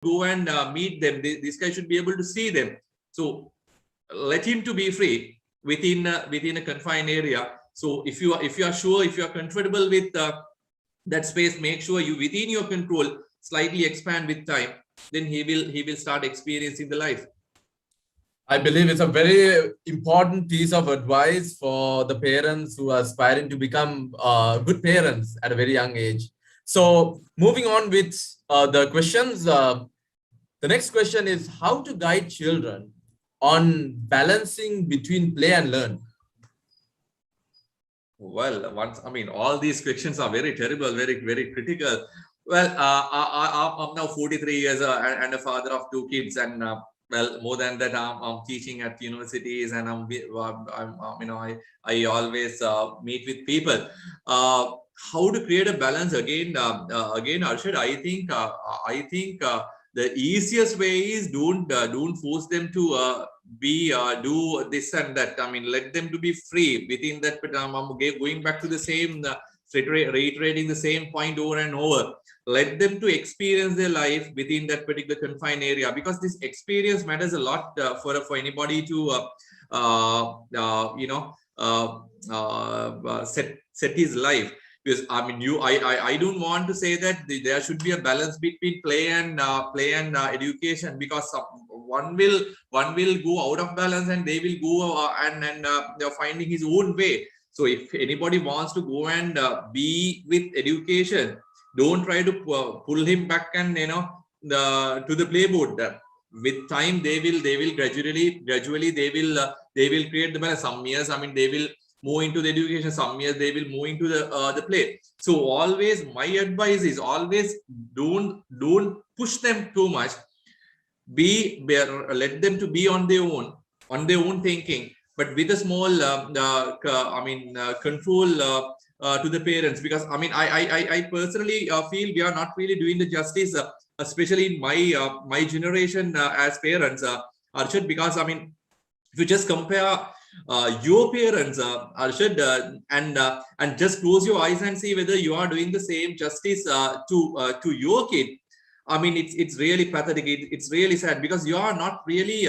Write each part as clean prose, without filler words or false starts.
go and meet them. This guy should be able to see them. So let him to be free within a confined area. So if you are sure, if you are comfortable with that space, make sure you within your control slightly expand with time. Then he will start experiencing the life. I believe it's a very important piece of advice for the parents who are aspiring to become good parents at a very young age. So moving on with the questions, the next question is how to guide children on balancing between play and learn. Well, all these questions are very terrible, very, very critical. Well, I'm now 43 years and a father of 2 kids, and well, more than that, I'm teaching at universities, and I always meet with people. How to create a balance again, Arshad? I think the easiest way is don't force them to do this and that. Let them to be free within that. But I'm going back to the same, reiterating the same point over and over. Let them to experience their life within that particular confined area, because this experience matters a lot for anybody to set his life. Because I don't want to say that there should be a balance between play and education, because one will go out of balance and they will go and they're finding his own way. So if anybody wants to go and be with education, don't try to pull him back and to the playboard. With time they will gradually they will create the balance. Some years they will move into the education, some years they will move into the play. So always my advice is always don't push them too much. Let them to be on their own thinking, but with a small control to the parents. Because I personally feel we are not really doing the justice, especially in my generation as parents, Arshad, because if you just compare your parents, Arshad, and just close your eyes and see whether you are doing the same justice to your kid. It's really pathetic. It's really sad, because you are not really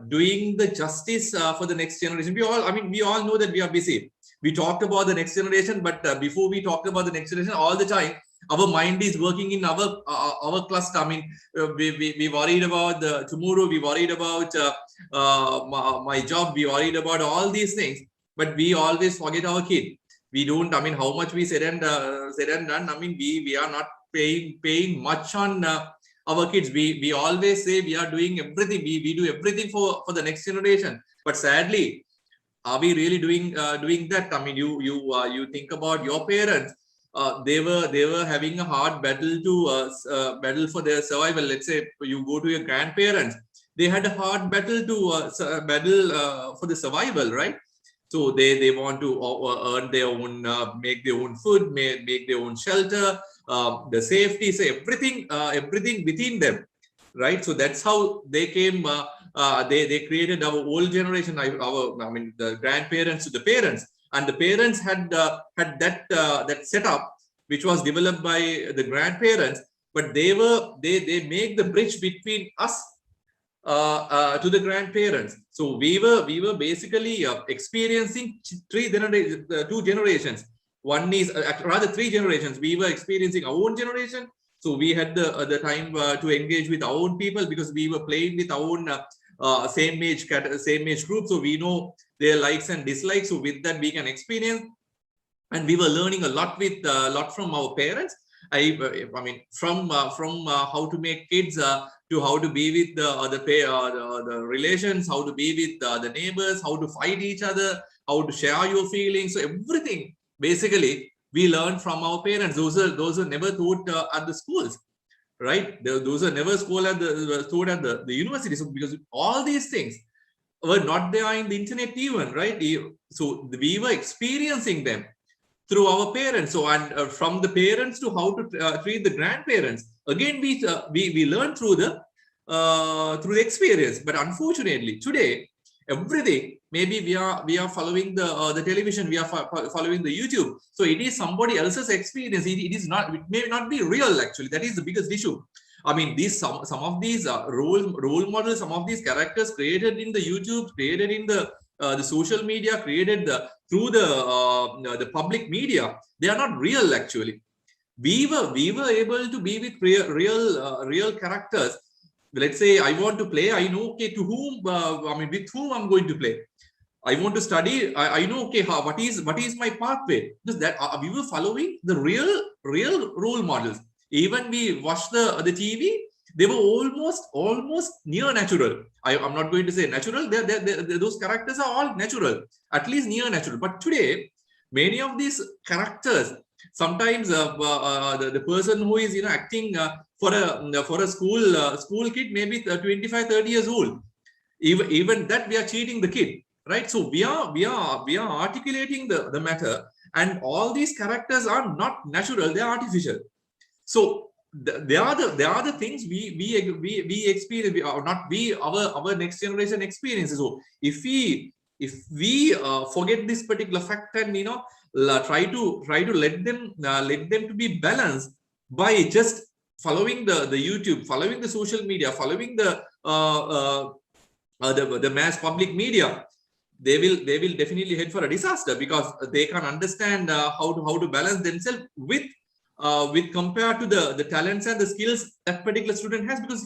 doing the justice for the next generation. We all know that we are busy. We talked about the next generation, but before we talked about the next generation, all the time our mind is working in our cluster. We worried about the tomorrow. We worried about my job. We worried about all these things, but we always forget our kid. We don't. How much we said and done. We are not paying much on our kids. We always say we are doing everything. We do everything for the next generation. But sadly, are we really doing that? You think about your parents. They were having a hard battle to battle for their survival. Let's say you go to your grandparents, they had a hard battle to battle for the survival, right? So they want to earn their own, make their own food, make their own shelter, the safety, so everything within them, right? So that's how they came. They created our old generation, the grandparents to the parents. And the parents had that setup which was developed by the grandparents, but they make the bridge between us to the grandparents. So we were basically experiencing two generations. One is rather 3 generations. We were experiencing our own generation. So we had the time to engage with our own people, because we were playing with our own same age group. So we know their likes and dislikes. So with that we can experience, and we were learning a lot from our parents. From how to make kids to how to be with the relations, how to be with the neighbors, how to fight each other, how to share your feelings. So everything basically we learned from our parents. Those are never taught at the schools, right? Those are never taught at the university. So because all these things were not there in the internet even, right? So we were experiencing them through our parents. So and from the parents to how to treat the grandparents. Again, we learn through the experience. But unfortunately, today everything, maybe we are following the television, we are following the YouTube. So it is somebody else's experience. It may not be real. Actually, that is the biggest issue. I mean, some of these role models, some of these characters created in the YouTube, created in the social media, created through the public media, they are not real actually. We were able to be with real characters. Let's say I want to play, I know, okay, to whom I mean, with whom I'm going to play. I want to study, I know, okay, what is my pathway, because that we were following the real role models. Even we watch the TV, they were almost near natural. I'm not going to say natural, those characters are all natural, at least near natural. But today, many of these characters, sometimes the person who is acting for a school kid, maybe 25-30 years old, even that we are cheating the kid, right? So we are articulating the matter, and all these characters are not natural, they are artificial. So they are the things we experience, or not we, our next generation experiences. So if we forget this particular fact, and try to let them to be balanced by just following the YouTube, following the social media, following the mass public media, they will definitely head for a disaster, because they can understand how to balance themselves with compared to the talents and the skills that particular student has, because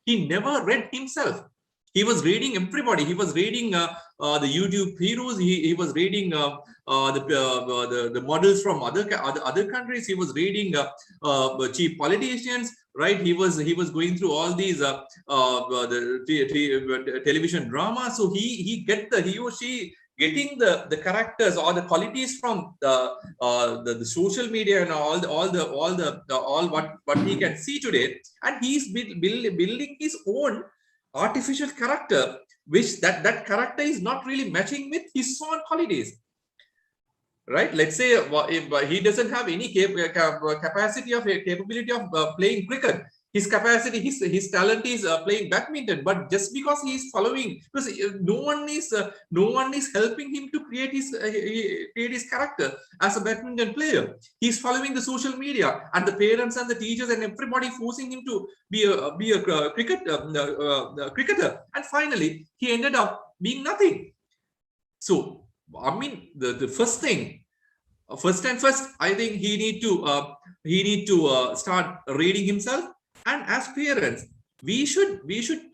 he never read himself. He was reading everybody. He was reading the YouTube heroes. He was reading the models from other countries. He was reading chief politicians, right? He was going through all these the television drama. So he or she getting the characters or the qualities from the social media, and all what he can see today, and he's building his own artificial character, which that character is not really matching with his own qualities, right? Let's say if he doesn't have any capacity of capability of playing cricket. His capacity, his talent is playing badminton, but just because he is following, because no one is helping him to create his character as a badminton player. He's following the social media, and the parents and the teachers and everybody forcing him to be a cricketer, and finally he ended up being nothing. So I mean, the first thing, first, I think he need to start reading himself. And as parents, we should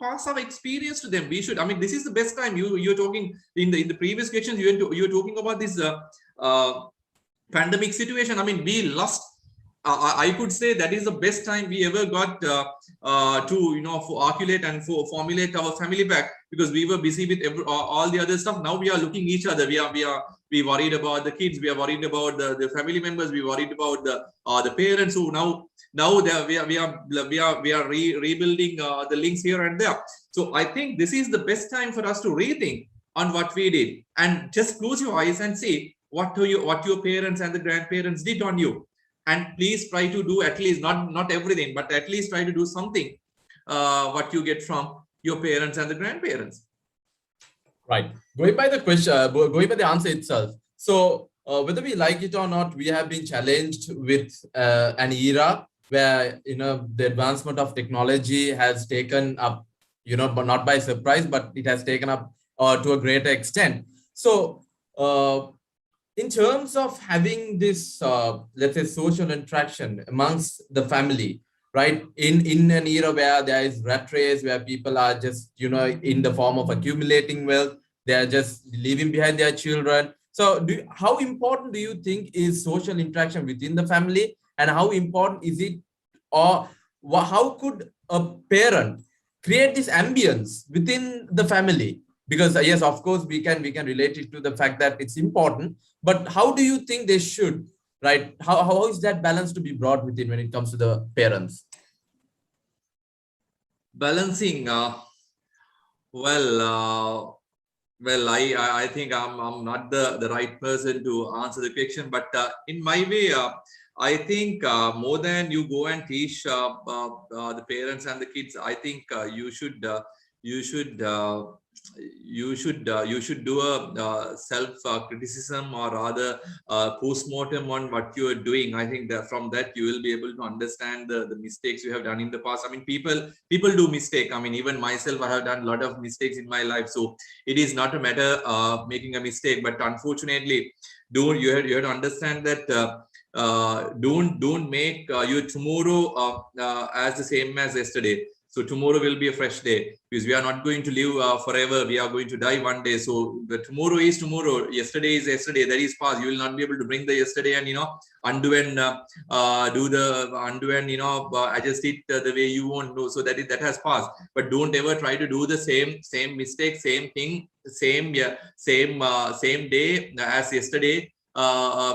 pass our experience to them. We should, I mean, this is the best time. You're talking in the previous questions, you're talking about this pandemic situation. I mean, we lost, I could say that is the best time we ever got to articulate and formulate our family back, because we were busy with all the other stuff. Now we are looking each other. We worried about the kids. We are worried about the family members. We worried about the parents. So now we are rebuilding the links here and there. So I think this is the best time for us to rethink on what we did, and just close your eyes and say what your parents and the grandparents did on you. And please try to do at least not everything, but at least try to do something what you get from your parents and the grandparents. Right. Going by the question, going by the answer itself. So whether we like it or not, we have been challenged with an era where the advancement of technology has taken up, but not by surprise, but it has taken up to a greater extent. So in terms of having this, let's say, social interaction amongst the family, right? In an era where there is rat race, where people are just, in the form of accumulating wealth, they are just leaving behind their children. So how important do you think is social interaction within the family, and how important is it, or how could a parent create this ambience within the family? Because yes, of course, we can relate it to the fact that it's important, but how do you think they should, right? How is that balance to be brought within when it comes to the parents? Balancing, I think I'm not the right person to answer the question, but in my way, I think more than you go and teach the parents and the kids, I think you should you should you should do a self criticism, or rather post-mortem on what you are doing. I think that from that you will be able to understand the mistakes you have done in the past. I mean, people do mistake. I mean, even myself, I have done a lot of mistakes in my life, so it is not a matter of making a mistake, but unfortunately, you have to understand that don't make your tomorrow as the same as yesterday. So tomorrow will be a fresh day, because we are not going to live forever. We are going to die one day. So the tomorrow is tomorrow. Yesterday is yesterday. That is past. You will not be able to bring the yesterday and undo and do the undo and adjust it the way you want. No, so that has passed. But don't ever try to do the same mistake, same thing, same day as yesterday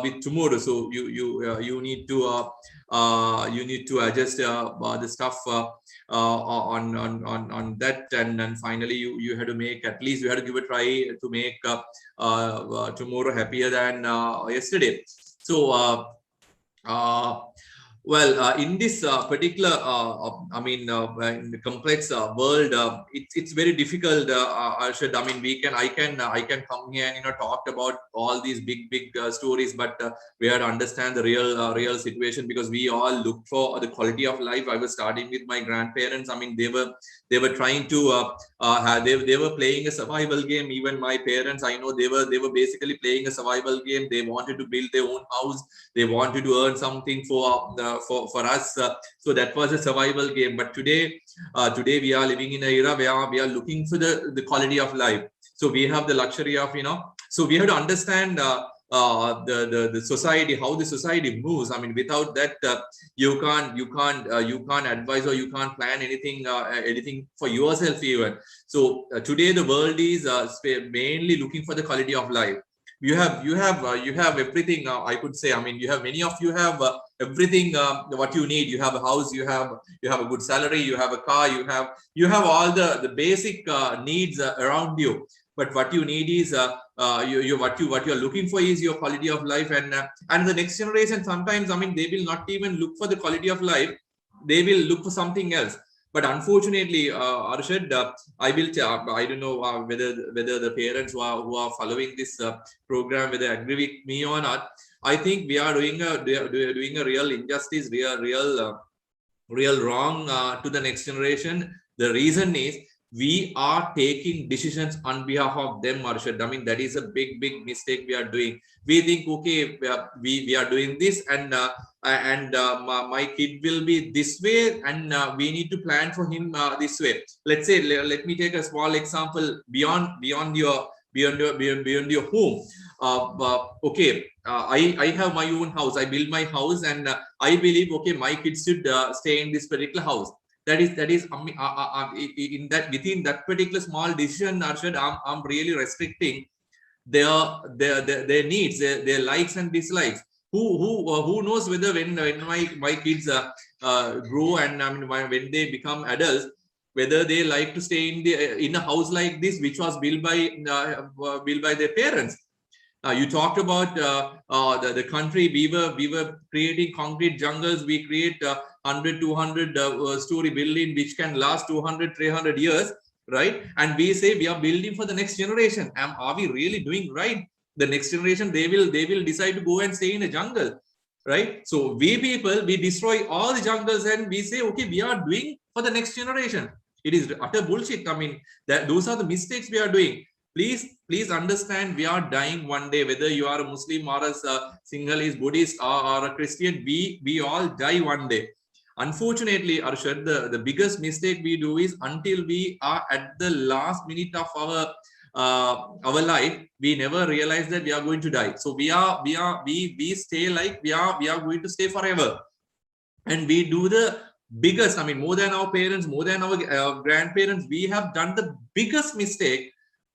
with tomorrow. So you need to adjust the stuff on that, and then finally you have to make, at least you have to give a try to make tomorrow happier than yesterday. So well, in this particular, in the complex world, it's very difficult, Arshad. I mean, I can come here and talk about all these big stories, but we have to understand the real situation, because we all look for the quality of life. I was starting with my grandparents. I mean, they were trying to they were playing a survival game. Even my parents, I know, they were basically playing a survival game. They wanted to build their own house. They wanted to earn something for us. So that was a survival game. But today we are living in an era where we are looking for the quality of life. So we have the luxury of so we have to understand the society, how the society moves. I mean, without that, you can't advise, or you can't plan anything for yourself even. So today the world is mainly looking for the quality of life. You have everything. I could say, I mean, many of you have everything what you need. You have a house, you have a good salary, you have a car, you have all the basic needs around you. But what you need is what you're looking for is your quality of life. And the next generation, sometimes, I mean, they will not even look for the quality of life. They will look for something else. But unfortunately, Arshad, I don't know whether the parents who are following this program, whether they agree with me or not. I think we are doing a real injustice, real wrong to the next generation. The reason is we are taking decisions on behalf of them, Arshad. I mean, that is a big mistake we are doing. We think, okay, we are doing this, and my kid will be this way, and we need to plan for him this way. Let's say, let me take a small example beyond your home. Okay, I have my own house. I build my house, and I believe, okay, my kids should stay in this particular house. That is in that, within that particular small decision, Arshad, I'm really restricting their needs, their likes and dislikes. Who knows whether when my kids grow, and I mean, when they become adults, whether they like to stay in a house like this, which was built by their parents. You talked about the country. We were creating concrete jungles. We create 100, 200 story building which can last 200, 300 years, right? And we say we are building for the next generation. Are we really doing right? The next generation, they will decide to go and stay in a jungle, right? So we people, we destroy all the jungles, and we say, okay, we are doing for the next generation. It is utter bullshit. I mean, those are the mistakes we are doing. Please understand, we are dying one day. Whether you are a Muslim or a Sinhalese, Buddhist, or a Christian, we all die one day. Unfortunately, Arshad, the biggest mistake we do is, until we are at the last minute of our life, we never realize that we are going to die. So we stay like we are going to stay forever, and we do the biggest, I mean, more than our parents, more than our grandparents, we have done the biggest mistake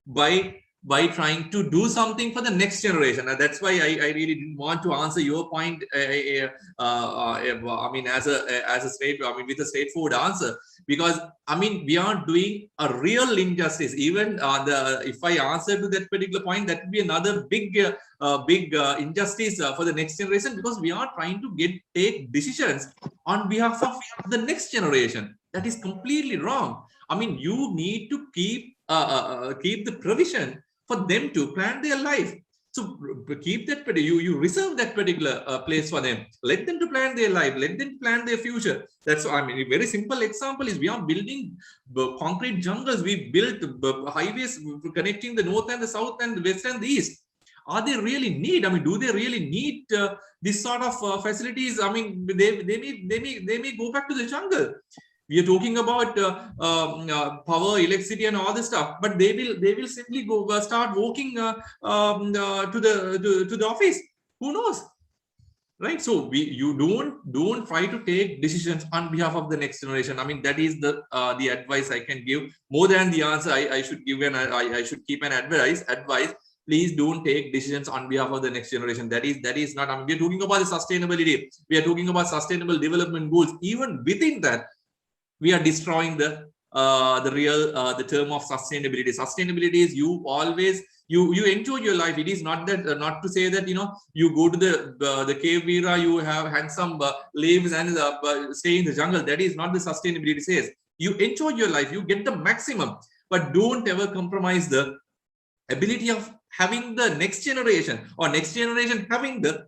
by trying to do something for the next generation. And that's why I really didn't want to answer your point. I mean, as a with a straightforward answer, because I mean, we are doing a real injustice. Even if I answer to that particular point, that would be another big injustice for the next generation, because we are trying to take decisions on behalf of the next generation. That is completely wrong. I mean, you need to keep the provision for them to plan their life. So keep that, you reserve that particular place for them. Let them to plan their life. Let them plan their future. That's, I mean, a very simple example is we are building concrete jungles. We built highways connecting the north and the south and the west and the east. Are they really need? I mean, do they really need this sort of facilities? I mean, they may go back to the jungle. We are talking about power, electricity, and all this stuff, but they will simply go start walking to the office. Who knows, right? So you don't try to take decisions on behalf of the next generation. I mean, that is the advice I can give. More than the answer I should give, and I should keep an advice. Please don't take decisions on behalf of the next generation. That is not. I mean, we're talking about the sustainability. We are talking about sustainable development goals. Even within that, we are destroying the term of sustainability. Sustainability is you always you enjoy your life. It is not that not to say that you go to the cave Veera, you have handsome leaves and stay in the jungle. That is not the sustainability says. You enjoy your life. You get the maximum, but don't ever compromise the ability of having the next generation or next generation having the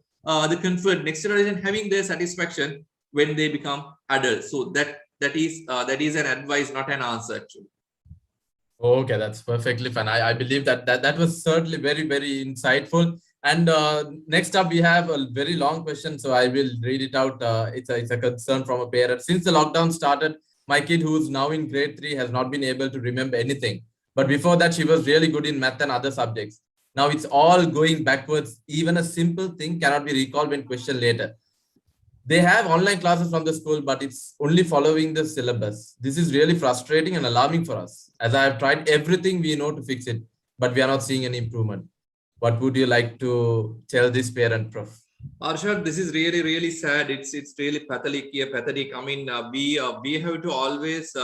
comfort, next generation having their satisfaction when they become adults. So that is an advice, not an answer actually. Okay, that's perfectly fine. I believe that was certainly very, very insightful. And next up, we have a very long question, so I will read it out. It's a concern from a parent. Since the lockdown started, my kid, who's now in grade 3, has not been able to remember anything. But before that, she was really good in math and other subjects. Now it's all going backwards. Even a simple thing cannot be recalled when questioned later. They have online classes from the school, but it's only following the syllabus. This is really frustrating and alarming for us, as I have tried everything we know to fix it, but we are not seeing any improvement. What would you like to tell this parent, Prof? Arshad, this is really, really sad. It's really pathetic. I mean, we have to always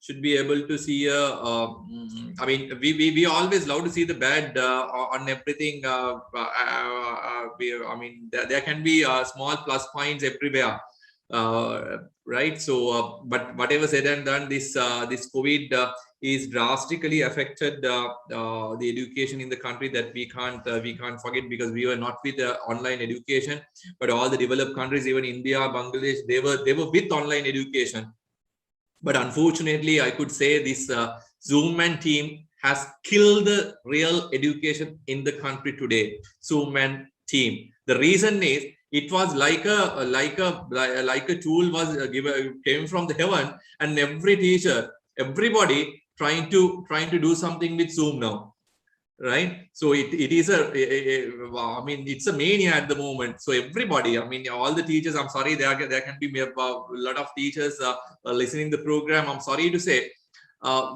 should be able to see I mean, we always love to see the bad on everything. I mean, there can be small plus points everywhere, right? So, but whatever said and done, this COVID is drastically affected the education in the country. That we can't forget, because we were not with online education, but all the developed countries, even India, Bangladesh, they were with online education. But unfortunately, I could say this Zoom and team has killed the real education in the country today. Zoom and team. The reason is it was like a tool was came from the heaven, and every teacher, everybody trying to do something with Zoom now, right? So it is I mean, it's a mania at the moment. So everybody, I mean, all the teachers, I'm sorry, there can be a lot of teachers listening the program. I'm sorry to say,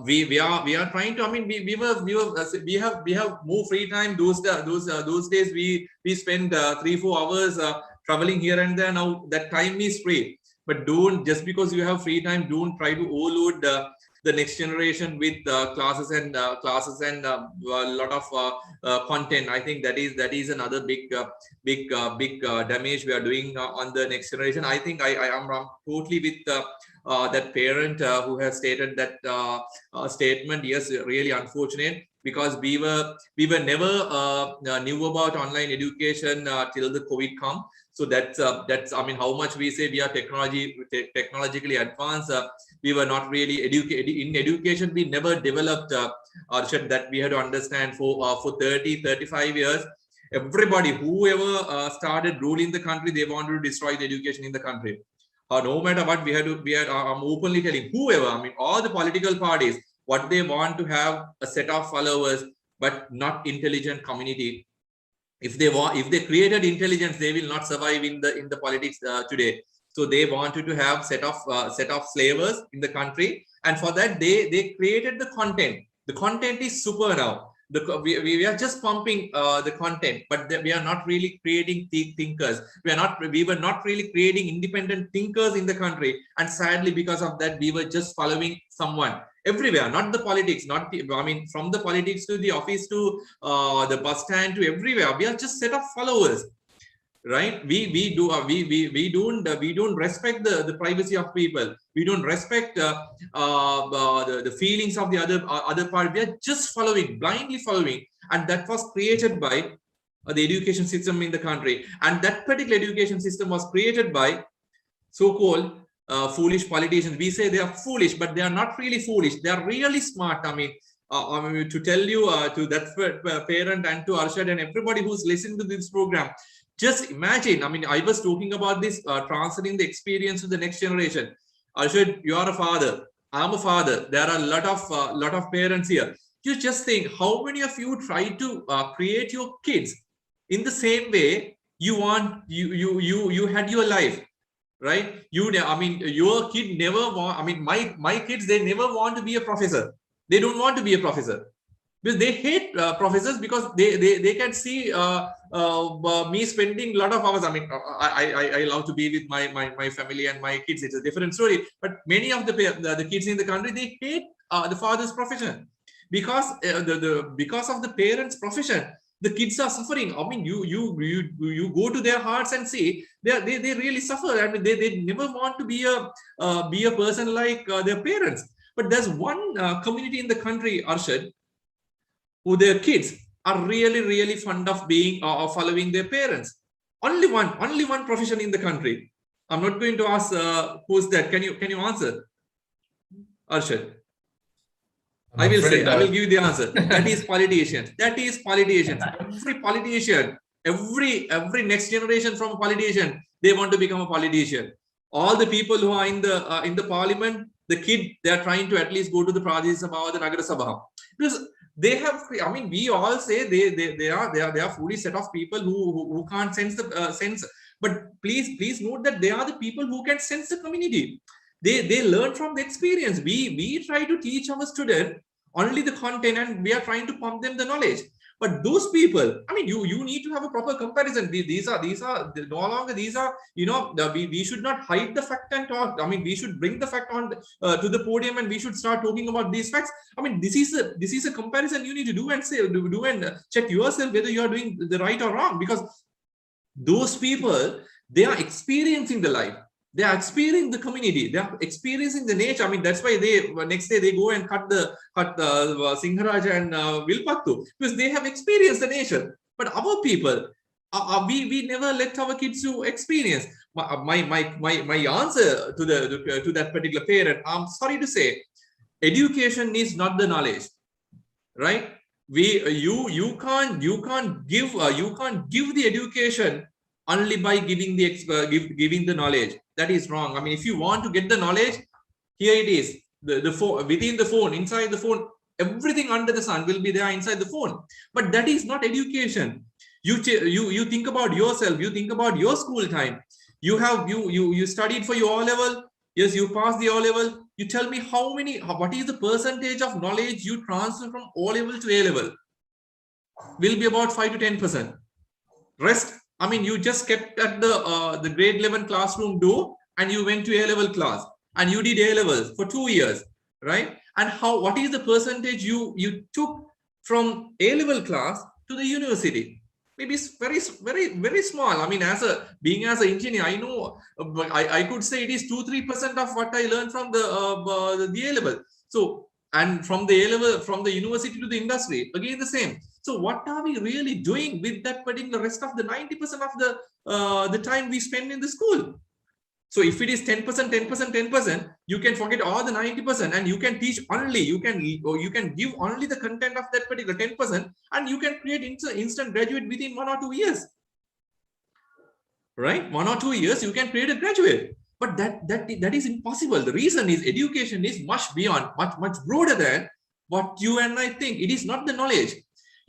we are trying to. I mean, we have more free time. Those days we spend 3-4 hours traveling here and there. Now that time is free. But don't, just because you have free time, don't try to overload the next generation with classes and a lot of content. I think that is another big damage we are doing on the next generation. I think I am totally with that parent who has stated that statement. Yes, really unfortunate, because we were never knew about online education till the COVID come. So that's I mean, how much we say we are technologically advanced, we were not really educated in education. We never developed Arshad, that we had to understand for 30-35 years. Everybody, whoever started ruling the country, they wanted to destroy the education in the country. No matter what, we had I'm openly telling whoever, I mean, all the political parties, what they want to have a set of followers, but not intelligent community. If they created intelligence, they will not survive in the politics today. So they wanted to have set of slavers in the country, and for that they created the content. The content is super now. We are just pumping the content, but we are not really creating thinkers. We were not really creating independent thinkers in the country, and sadly, because of that, we were just following someone everywhere. Not the politics, I mean, from the politics to the office to the bus stand to everywhere. We are just set of followers, right? We don't respect the privacy of people. We don't respect the feelings of the other part. We are just following, blindly following, and that was created by the education system in the country. And that particular education system was created by so-called foolish politicians. We say they are foolish, but they are not really foolish. They are really smart. I mean, to tell you, to that parent and to Arshad and everybody who's listening to this program, just imagine. I mean, I was talking about this transferring the experience to the next generation. Arshad, you are a father. I'm a father. There are a lot of parents here. You just think how many of you try to create your kids in the same way you want you had your life, right? I mean, your kid never want. I mean, my kids, they never want to be a professor. They don't want to be a professor because they hate professors, because they can see me spending a lot of hours. I mean, I love to be with my family and my kids. It's a different story. But many of the kids in the country, they hate the father's profession because because of the parents' profession. The kids are suffering. I mean, you go to their hearts and see they really suffer. I mean, they never want to be a person like their parents. But there's one community in the country, Arshad, who their kids are really fond of being following their parents. Only one profession in the country. I'm not going to ask who's that. Can you answer, Arshad? I will say, I will give you the answer. That is politicians. That is politicians. Every politician, every next generation from a politician, they want to become a politician. All the people who are in the parliament, the kid, they are trying to at least go to the Pradesh Sabha or the Nagara Sabha, because they have. I mean, we all say they are fully set of people who can't sense the sense. But please note that they are the people who can sense the community. They learn from the experience. We try to teach our students only the content, and we are trying to pump them the knowledge. But those people, I mean, you need to have a proper comparison. These are no longer, these are, we should not hide the fact and talk. I mean, we should bring the fact on to the podium, and we should start talking about these facts. I mean, this is a comparison you need to do and say, do and check yourself whether you are doing the right or wrong, because those people, they are experiencing the life. They are experiencing the community. They are experiencing the nature. I mean, that's why they next day they go and cut the Singharaja and Vilpattu, because they have experienced the nature. But our people, we never let our kids to experience. My answer to that particular parent, I'm sorry to say, education is not the knowledge, right? You can't give the education only by giving the knowledge. That is wrong. I mean, if you want to get the knowledge, here it is. The phone, within the phone, inside the phone, everything under the sun will be there inside the phone. But that is not education. You think about yourself. You think about your school time. You studied for your O level. Yes, you passed the O level. You tell me what is the percentage of knowledge you transfer from O level to A level? Will be about 5 to 10%. Rest, I mean, you just kept at the grade 11 classroom door, and you went to A level class, and you did A levels for 2 years, right? And what is the percentage you took from A level class to the university? Maybe it's very small. I mean, being as an engineer, I know I could say it is 2-3% of what I learned from the A level. So, and from the A level, from the university to the industry, again the same. So what are we really doing with that particular rest of the 90% of the time we spend in the school? So if it is 10%, 10%, 10%, you can forget all the 90%, and you can teach only, you can give only the content of that particular 10%, and you can create instant graduate within 1 or 2 years. Right? 1 or 2 years, you can create a graduate. But that is impossible. The reason is education is much beyond, much broader than what you and I think. It is not the knowledge.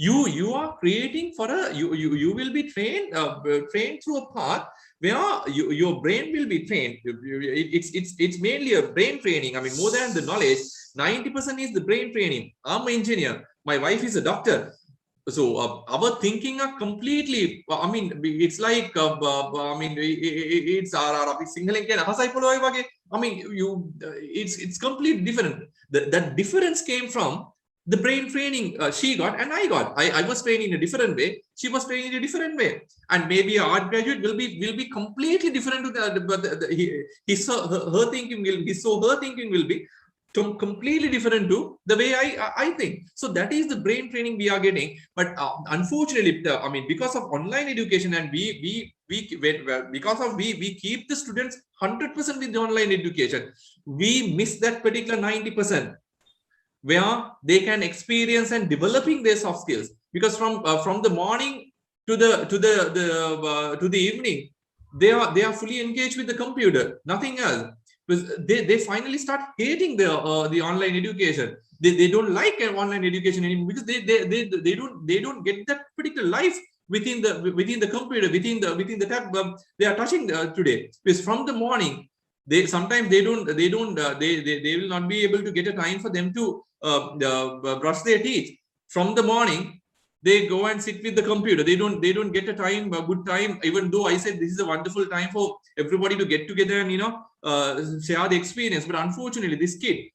You are creating for you will be trained through a path where your brain will be trained. It's mainly a brain training. I mean, more than the knowledge, 90% is the brain training. I'm an engineer. My wife is a doctor. So our thinking are completely, I mean, it's like, I mean, it's I mean, it's completely different. That difference came from the brain training she got and I got. I was trained in a different way. She was trained in a different way. And maybe an art graduate will be completely different to her thinking her thinking will be completely different to the way I think. So that is the brain training we are getting. But unfortunately, I mean, because of online education and we keep the students 100% with the online education, we miss that particular 90%. Where they can experience and developing their soft skills, because from the morning to the evening, they are fully engaged with the computer, nothing else. Because they finally start hating the online education. They don't like online education anymore, because they don't get that particular life within the computer, within the tab they are touching today. Because from the morning, they sometimes they will not be able to get a time for them to brush their teeth. From the morning, they go and sit with the computer. They don't get a good time, even though I said this is a wonderful time for everybody to get together and share the experience. But unfortunately, this kid,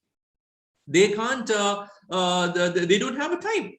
they can't they don't have a time.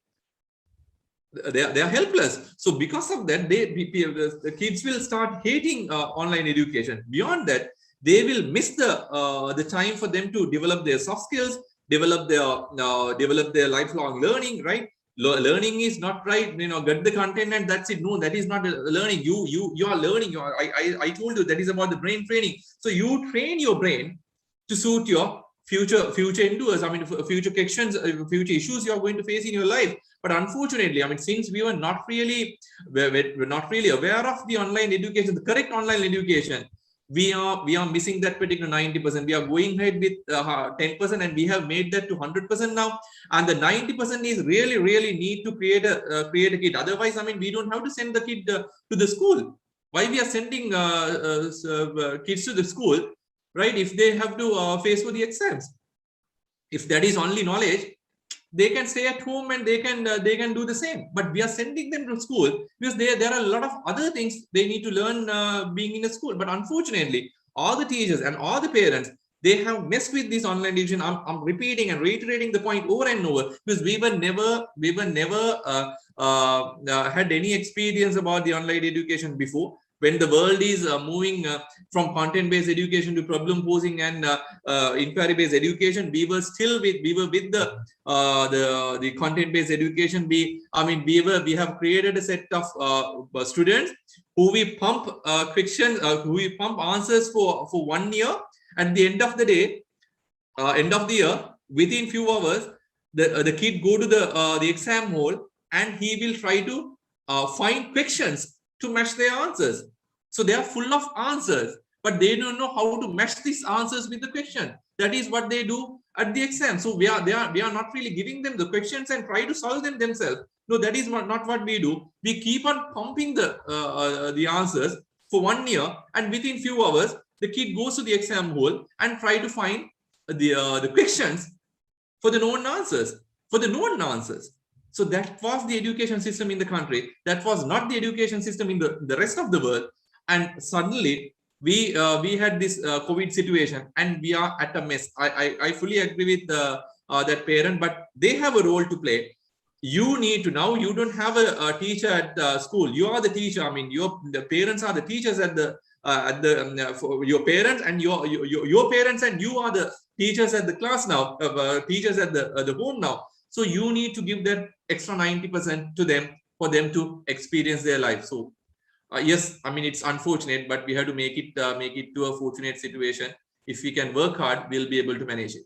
They are helpless. So because of that, the kids will start hating online education. Beyond that, they will miss the time for them to develop their soft skills, develop their lifelong learning, right? Learning is not right, get the content and that's it. No, that is not learning. You are learning. I told you that is about the brain training. So you train your brain to suit your future endures. I mean, future questions, future issues you are going to face in your life. But unfortunately, I mean, since we were not really aware of the online education, the correct online education, we are missing that particular 90%. We are going ahead with 10%, and we have made that to 100% now. And the 90% is really need to create a kid. Otherwise, I mean, we don't have to send the kid to the school. Why we are sending kids to the school, right? If they have to face for the exams, if that is only knowledge, they can stay at home and they can do the same. But we are sending them to school because there are a lot of other things they need to learn being in a school. But unfortunately, all the teachers and all the parents, they have messed with this online education. I'm repeating and reiterating the point over and over, because we were never had any experience about the online education before. When the world is moving from content-based education to problem-posing and inquiry-based education, we were with the content-based education. We have created a set of students who we pump questions, who we pump answers for 1 year. At the end of the day, end of the year, within few hours, the kid go to the exam hall and he will try to find questions to match their answers. So they are full of answers, but they don't know how to match these answers with the question. That is what they do at the exam. So we are not really giving them the questions and try to solve them themselves. No, that is not what we do. We keep on pumping the answers for 1 year, and within few hours, the kid goes to the exam hall and try to find the questions for the known answers. So that was the education system in the country. That was not the education system in the rest of the world. And suddenly we had this COVID situation, and we are at a mess. I fully agree with that parent, but they have a role to play. You need to, now you don't have a teacher at school. You are the teacher. I mean, the parents are the teachers for your parents, and your parents and you are the teachers at the class now, teachers at the home now. So you need to give that extra 90% to them for them to experience their life. So yes, I mean, it's unfortunate, but we have to make it to a fortunate situation. If we can work hard, we'll be able to manage it.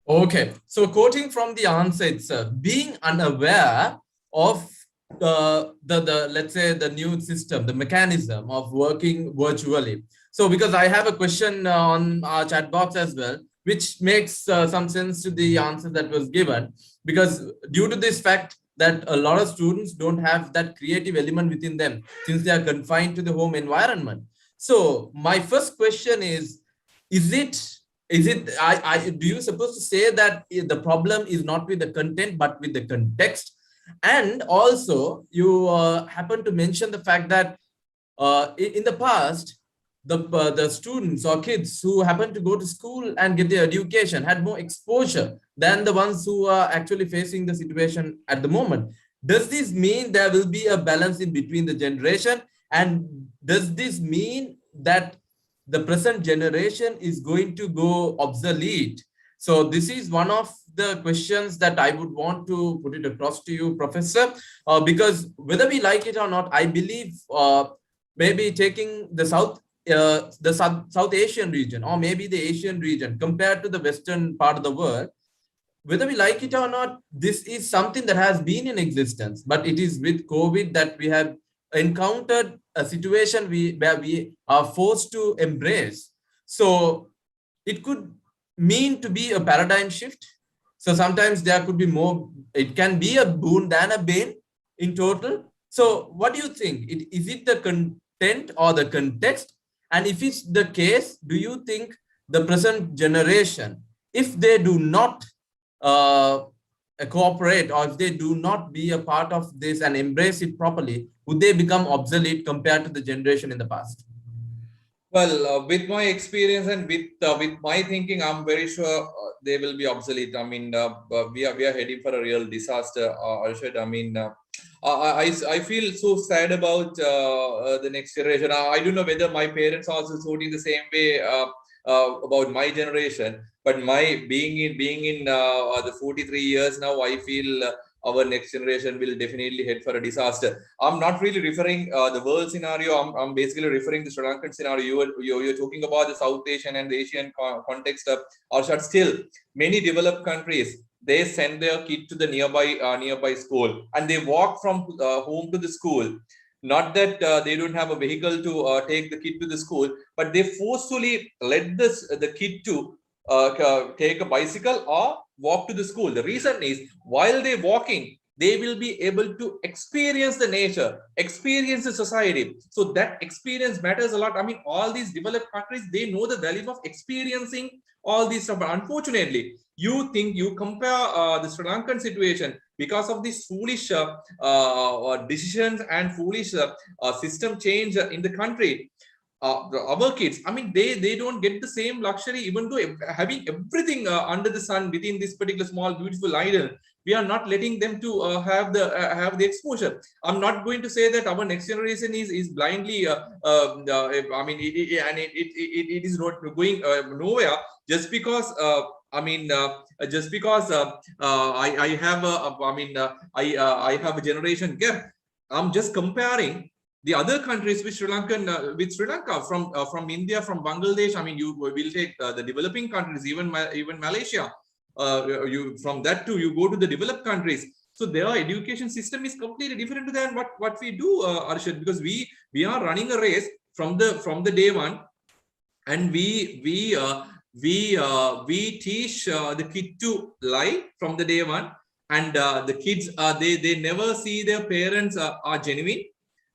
Okay, so quoting from the answer itself, being unaware of let's say the new system, the mechanism of working virtually. So because I have a question on our chat box as well, which makes some sense to the answer that was given, because due to this fact that a lot of students don't have that creative element within them since they are confined to the home environment. So my first question is it do you suppose to say that the problem is not with the content but with the context? And also you happen to mention the fact that in the past the students or kids who happen to go to school and get their education had more exposure than the ones who are actually facing the situation at the moment. Does this mean there will be a balance in between the generation? And does this mean that the present generation is going to go obsolete? So this is one of the questions that I would want to put it across to you, Professor, because whether we like it or not, I believe maybe taking the South Asian region or maybe the Asian region compared to the Western part of the world, whether we like it or not, this is something that has been in existence, but it is with COVID that we have encountered a situation where we are forced to embrace. So it could mean to be a paradigm shift. So sometimes there could be more, it can be a boon than a bane in total. So what do you think? Is it the content or the context? And if it's the case, do you think the present generation, if they do not cooperate, or if they do not be a part of this and embrace it properly, would they become obsolete compared to the generation in the past? Well, with my experience and with my thinking, I'm very sure they will be obsolete. I mean, we are heading for a real disaster, Arshad. I mean, I feel so sad about the next generation. I don't know whether my parents are also voting the same way about my generation, but my being in the 43 years now, I feel our next generation will definitely head for a disaster. I'm not really referring the world scenario. I'm basically referring the Sri Lankan scenario. You're talking about the South Asian and the Asian context of Arshad. Still, many developed countries, they send their kid to the nearby school and they walk from home to the school. Not that they don't have a vehicle to take the kid to the school, but they forcefully let the kid to take a bicycle or walk to the school. The reason is, while they're walking, they will be able to experience the nature, experience the society. So that experience matters a lot. I mean, all these developed countries, they know the value of experiencing all these stuff. But unfortunately, you compare the Sri Lankan situation because of these foolish decisions and foolish system change in the country. Our kids, I mean, they don't get the same luxury, even though having everything under the sun within this particular small beautiful island, we are not letting them to have the exposure. I'm not going to say that our next generation is blindly I mean, it is not going nowhere just because just because I have I have a generation gap. I'm just comparing the other countries with Sri Lanka, from India, from Bangladesh. I mean, you will take the developing countries, even Malaysia. You from that too, you go to the developed countries. So their education system is completely different than what we do, Arshad, because we are running a race from the day one, and we teach the kid to lie from the day one, and the kids they never see their parents are genuine,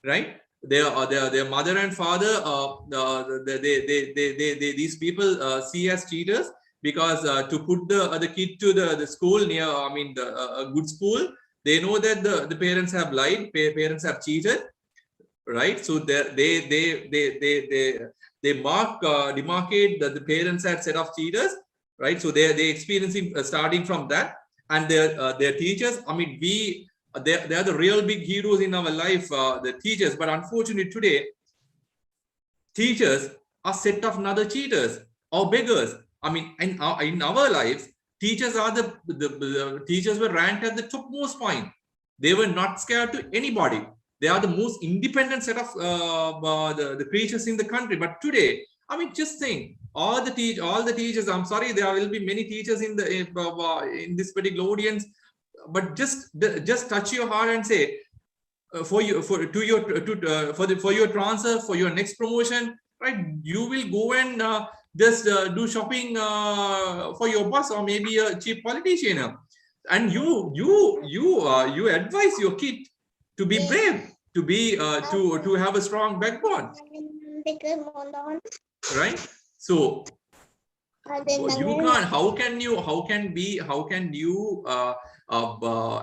right? Their mother and father, these people see as cheaters, because to put the kid to the school near, I mean, a good school, they know that the parents have lied, parents have cheated, right? So they demarcate that the parents had set of cheaters, right? So they experiencing starting from that, and their teachers, I mean, they are the real big heroes in our life, the teachers. But unfortunately today, teachers are set of another cheaters or beggars. I mean, in our lives, teachers are the teachers were ranked at the topmost point. They were not scared to anybody. They are the most independent set of the creatures in the country. But today, I mean, just think, all the teachers. I'm sorry, there will be many teachers in this particular audience, but just touch your heart and say, for your transfer, for your next promotion, right? You will go and just do shopping for your boss, or maybe a cheap politician, and you advise your kid to be brave, to be to have a strong backbone, right? So you can't, how can you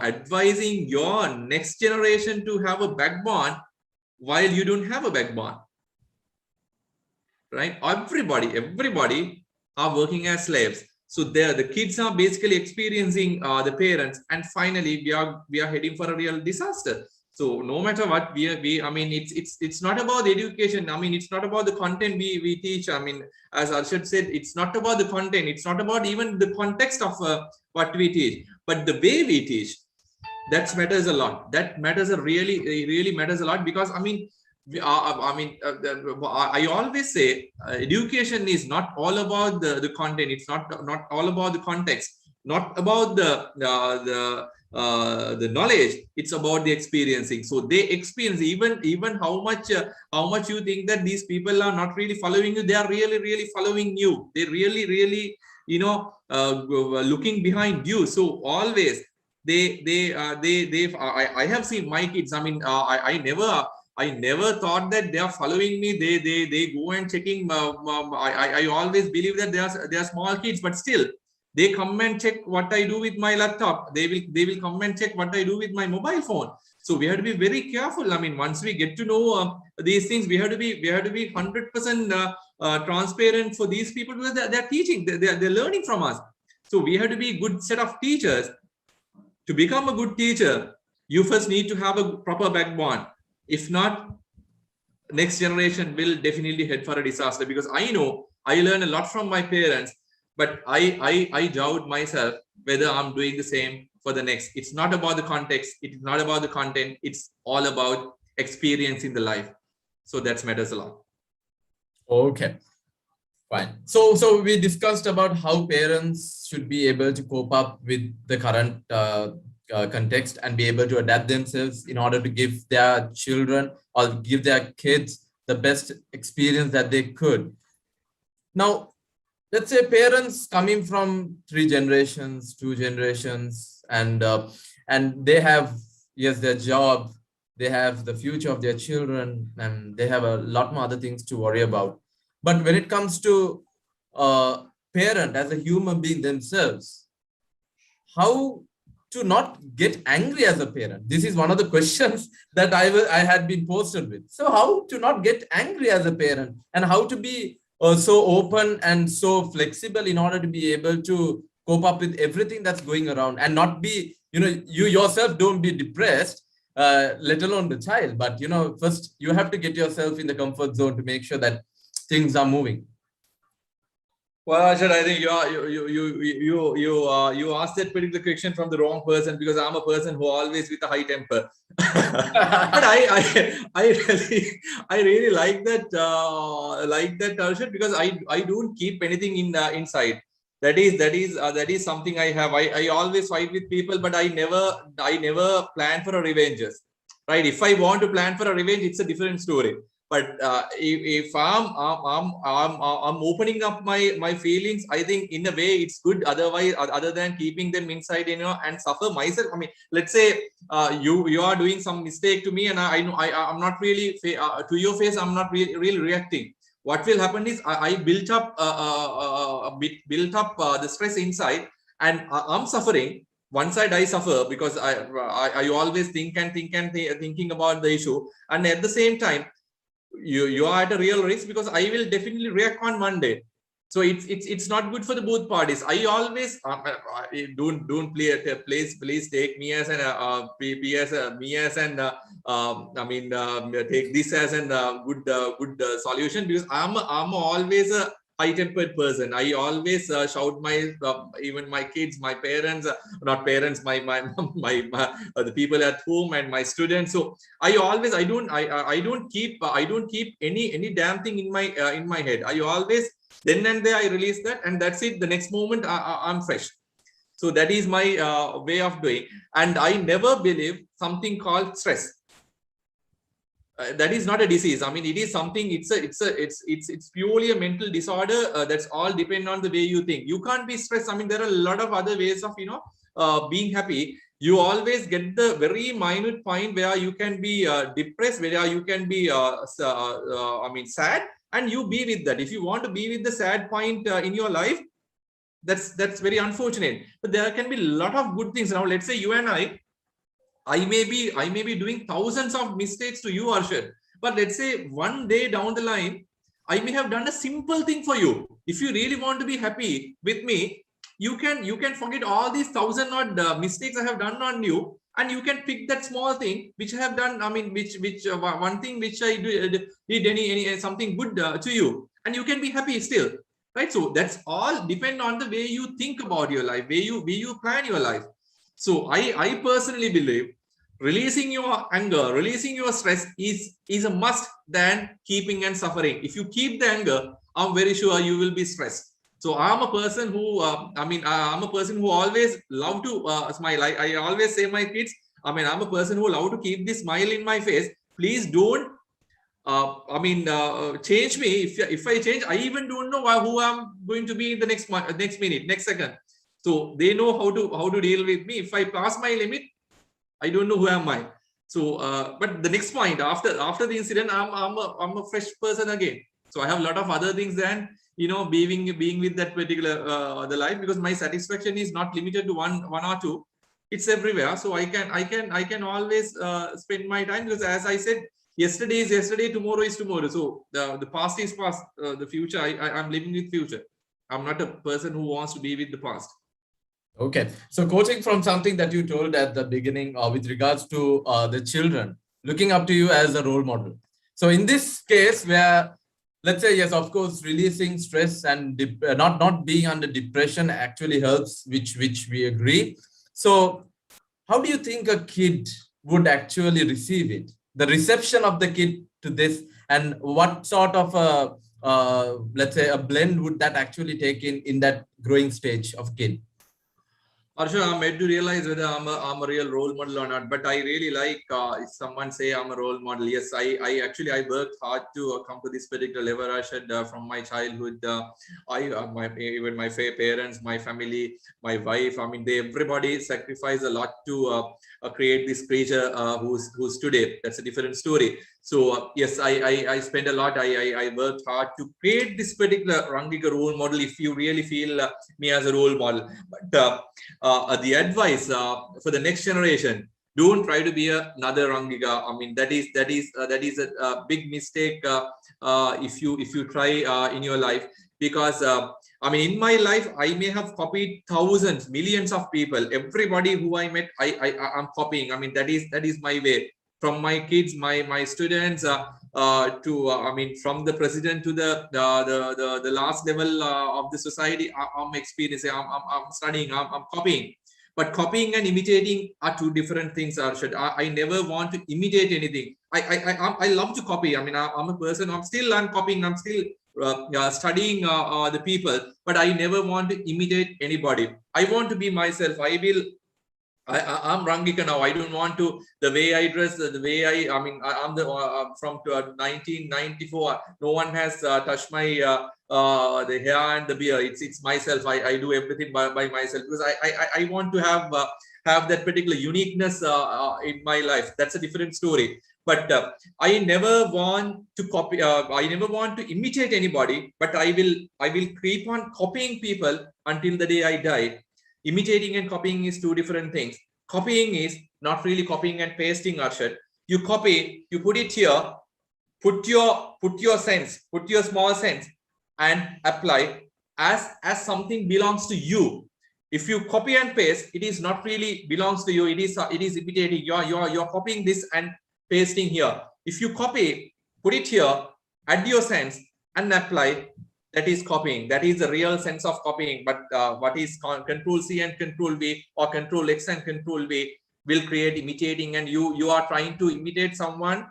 advising your next generation to have a backbone while you don't have a backbone? right? Everybody are working as slaves. So there, the kids are basically experiencing the parents, and finally we are heading for a real disaster. So no matter what I mean, it's not about the education. I mean, it's not about the content we teach. I mean, as Arshad said, it's not about the content. It's not about even the context of what we teach, but the way we teach. That matters a lot. That matters a really matters a lot, because I mean, I always say education is not all about the content. It's not all about the context, not about the knowledge. It's about the experiencing. So they experience, even how much you think that these people are not really following you, they are really following you. They really looking behind you. So always I have seen my kids. I mean, I never thought that they are following me. They go and checking. I always believe that they are small kids, but still they come and check what I do with my laptop. They will come and check what I do with my mobile phone. So we have to be very careful. I mean, once we get to know these things, we have to be 100% transparent for these people, because they're teaching. They're learning from us. So we have to be a good set of teachers. To become a good teacher, you first need to have a proper backbone. If not, next generation will definitely head for a disaster, because I know I learned a lot from my parents, but I doubt myself whether I'm doing the same for the next. It's not about the context. It's not about the content. It's all about experience in the life. So that matters a lot. Okay, fine. So we discussed about how parents should be able to cope up with the current context and be able to adapt themselves in order to give their children or give their kids the best experience that they could. Now, let's say parents coming from 3 generations, 2 generations, and they have, yes, their job, they have the future of their children, and they have a lot more other things to worry about. But when it comes to parent as a human being themselves, how to not get angry as a parent? This is one of the questions that I had been posted with. So how to not get angry as a parent, and how to be so open and so flexible in order to be able to cope up with everything that's going around, and not be, you yourself don't be depressed, let alone the child. But, first you have to get yourself in the comfort zone to make sure that things are moving. Well, Ashad, I think you asked that particular question from the wrong person, because I'm a person who always with a high temper. But I really like that Ashad, because I don't keep anything inside. That is something I have. I always fight with people, but I never plan for a revenge. Right? If I want to plan for a revenge, it's a different story. But if I'm opening up my feelings, I think in a way it's good. Otherwise, other than keeping them inside, and suffer myself. I mean, let's say you are doing some mistake to me, and I'm not really to your face. I'm not really reacting. What will happen is I built up the stress inside, and I'm suffering. One side I suffer because I always thinking about the issue, and at the same time, you are at a real risk, because I will definitely react on Monday. So it's not good for the both parties. I always don't please take me as an take this as an good solution, because I'm always a high-tempered person. I always shout even my kids, my parents, not parents, my the people at home and my students. So I don't keep any damn thing in my head. I always, then and there, I release that, and that's it. The next moment I'm fresh. So that is my way of doing, and I never believe something called stress. That is not a disease. I mean, it is something. It's purely a mental disorder. That's all depend on the way you think. You can't be stressed. I mean, there are a lot of other ways of being happy. You always get the very minute point where you can be depressed, where you can be sad, and you be with that. If you want to be with the sad point in your life, that's very unfortunate. But there can be a lot of good things. Now, let's say you and I may be doing thousands of mistakes to you, Arshad. But let's say one day down the line, I may have done a simple thing for you. If you really want to be happy with me, you can forget all these thousand odd mistakes I have done on you, and you can pick that small thing which I have done. I mean, which one thing which I did any something good to you, and you can be happy still, right? So that's all depend on the way you think about your life, way you plan your life. So I personally believe releasing your anger, releasing your stress is a must than keeping and suffering. If you keep the anger, I'm very sure you will be stressed. So I'm a person who I'm a person who always love to smile. I always say my kids, I'm a person who love to keep this smile in my face. Please don't change me. If I change, I even don't know who I'm going to be in the next minute, next second. So they know how to deal with me. If I pass my limit, I don't know who am I. So, but the next point after the incident, I'm a fresh person again. So I have a lot of other things than being with that particular the life, because my satisfaction is not limited to one or two. It's everywhere. So I can always spend my time, because as I said, yesterday is yesterday, tomorrow is tomorrow. So the past is past. The future, I'm living with future. I'm not a person who wants to be with the past. Okay, so quoting from something that you told at the beginning with regards to the children looking up to you as a role model. So in this case, where let's say, yes, of course, releasing stress and not being under depression actually helps, which we agree. So how do you think a kid would actually receive it? The reception of the kid to this, and what sort of let's say a blend would that actually take in that growing stage of kid? Arsha, I'm made to realize whether I'm a real role model or not. But I really like if someone say I'm a role model. Yes, I worked hard to come to this particular level, Arsha, from my childhood. Even my parents, my family, my wife. I mean, everybody sacrificed a lot to create this creature who's today. That's a different story. So yes, I spent a lot. I worked hard to create this particular Rangika role model. If you really feel me as a role model, but the advice for the next generation: don't try to be another Rangika. I mean, that is a big mistake if you try in your life, because in my life I may have copied thousands, millions of people. Everybody who I met, I'm copying. I mean, that is my way. From my kids, my students, to from the president to the last level of the society, I'm experiencing. I'm studying. I'm copying. But copying and imitating are two different things, Arshad. I never want to imitate anything. I love to copy. I mean, I'm a person. I'm copying. I'm still studying the people. But I never want to imitate anybody. I want to be myself. I'm Rangika now. I don't want to, the way I dress, the way I'm the from 1994. No one has touched my the hair and the beard. It's myself. I do everything by myself, because I want to have that particular uniqueness in my life. That's a different story. But I never want to copy. I never want to imitate anybody. But I will keep on copying people until the day I die. Imitating and copying is two different things. Copying is not really copying and pasting, Arshad. You copy, you put it here, put your sense, put your small sense, and apply as something belongs to you. If you copy and paste, it is not really belongs to you. It is imitating. You're copying this and pasting here. If you copy, put it here, add your sense, and apply. That is copying. That is the real sense of copying. But what is Control C and Control V, or Control X and Control V, will create imitating, and you are trying to imitate someone,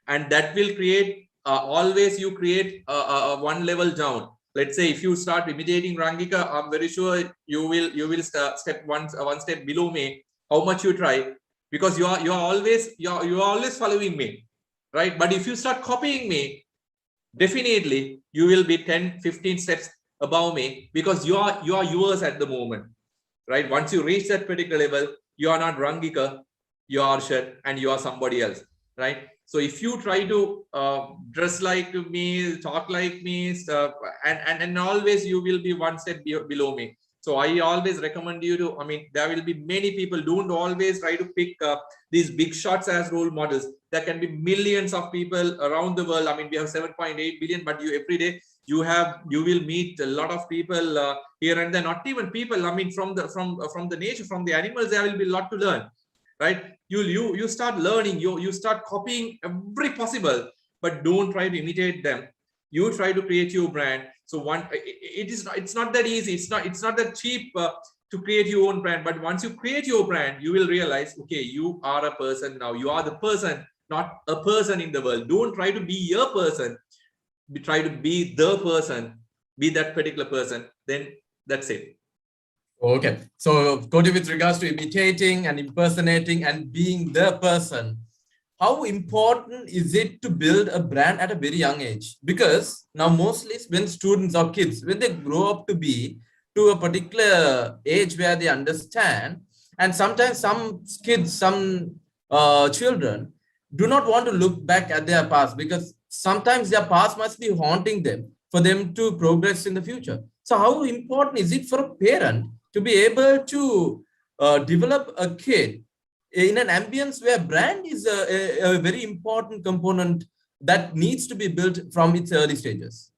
and that will create always you create one level down. Let's say if you start imitating Rangika, I'm very sure you will step one step below me. How much you try, because you're always following me, right? But if you start copying me, definitely you will be 10-15 steps above me, because you are yours at the moment, right? Once you reach that particular level, you are not Rangika, you are Arshad, and you are somebody else, right? So if you try to dress like me, talk like me, stuff, and always you will be one step below me. So I always recommend you to, I mean, there will be many people. Don't always try to pick these big shots as role models. There can be millions of people around the world. I mean, we have 7.8 billion, but you every day you will meet a lot of people here and there. Not even people. I mean, from the nature, from the animals, there will be a lot to learn, right? You start learning. You start copying every possible, but don't try to imitate them. You try to create your brand. So it's not that easy. It's not that cheap to create your own brand. But once you create your brand, you will realize, okay, you are a person now. You are the person, not a person in the world. Don't try to be a person. Try to be the person. Be that particular person. Then that's it. Okay. So, Koti, with regards to imitating and impersonating and being the person, how important is it to build a brand at a very young age? Because now mostly when students or kids, when they grow up to be to a particular age where they understand, and sometimes some kids, some children do not want to look back at their past, because sometimes their past must be haunting them for them to progress in the future. So how important is it for a parent to be able to develop a kid in an ambience where brand is a very important component that needs to be built from its early stages?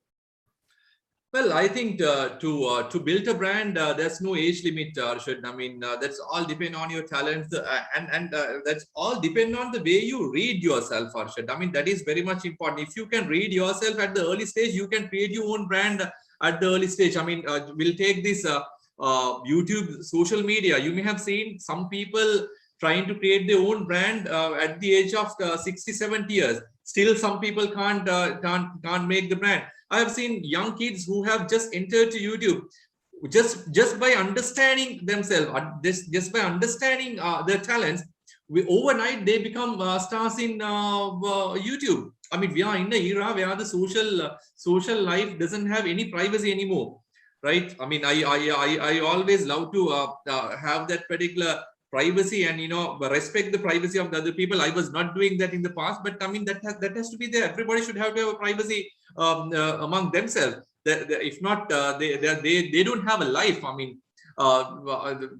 Well, I think to build a brand, there's no age limit, Arshad. I mean, that's all depend on your talents, and that's all depend on the way you read yourself, Arshad. I mean, that is very much important. If you can read yourself at the early stage, you can create your own brand at the early stage. I mean, we'll take this YouTube, social media. You may have seen some people trying to create their own brand at the age of 60, 70 years. Still, some people can't make the brand. I have seen young kids who have just entered to YouTube just by understanding themselves, just by understanding their talents. Overnight they become stars in YouTube. I mean, we are in an era where the social life doesn't have any privacy anymore, right? I mean, I always love to have that particular privacy and respect the privacy of the other people. I was not doing that in the past, but I mean that has to be there. Everybody should have to have a privacy among themselves. If not, they don't have a life. I mean,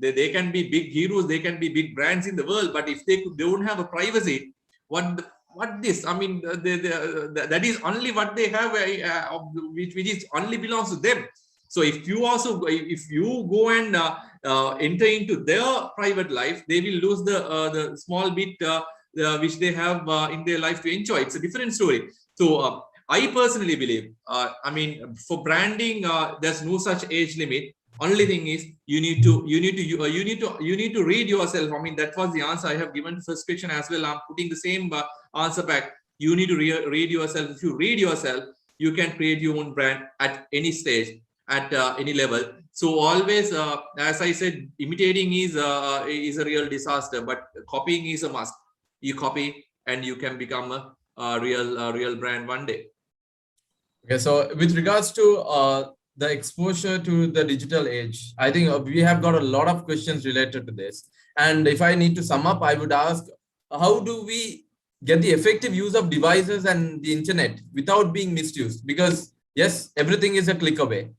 they can be big heroes, they can be big brands in the world, but if they don't have a privacy, what this? I mean, that is only what they have, which is only belongs to them. So if you go and enter into their private life, they will lose the small bit which they have in their life to enjoy. It's a different story. So I personally believe, I mean, for branding, there's no such age limit. Only thing is you need to read yourself. I mean, that was the answer I have given to first question as well. I'm putting the same answer back. You need to read yourself. If you read yourself, you can create your own brand at any stage, at any level. So always, as I said, imitating is a real disaster, but copying is a must. You copy and you can become a real brand one day. Okay, so with regards to the exposure to the digital age, I think we have got a lot of questions related to this. And if I need to sum up, I would ask, how do we get the effective use of devices and the internet without being misused? Because yes, everything is a click away.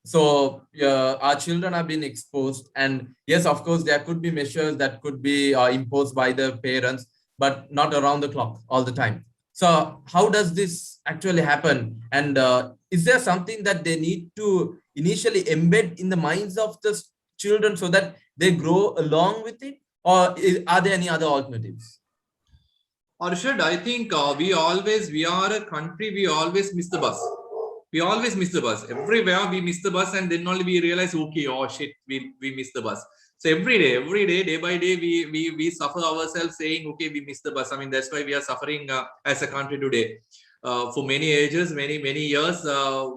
So our children have been exposed, and yes, of course, there could be measures that could be imposed by the parents, but not around the clock all the time. So how does this actually happen? And is there something that they need to initially embed in the minds of the children so that they grow along with it? Or are there any other alternatives? Arshad, I think we are a country, we always miss the bus. We always miss the bus. Everywhere we miss the bus, and then only we realize, okay, oh shit, we missed the bus. So every day, day by day, we suffer ourselves saying, okay, we missed the bus. I mean, that's why we are suffering as a country today. For many ages, many years,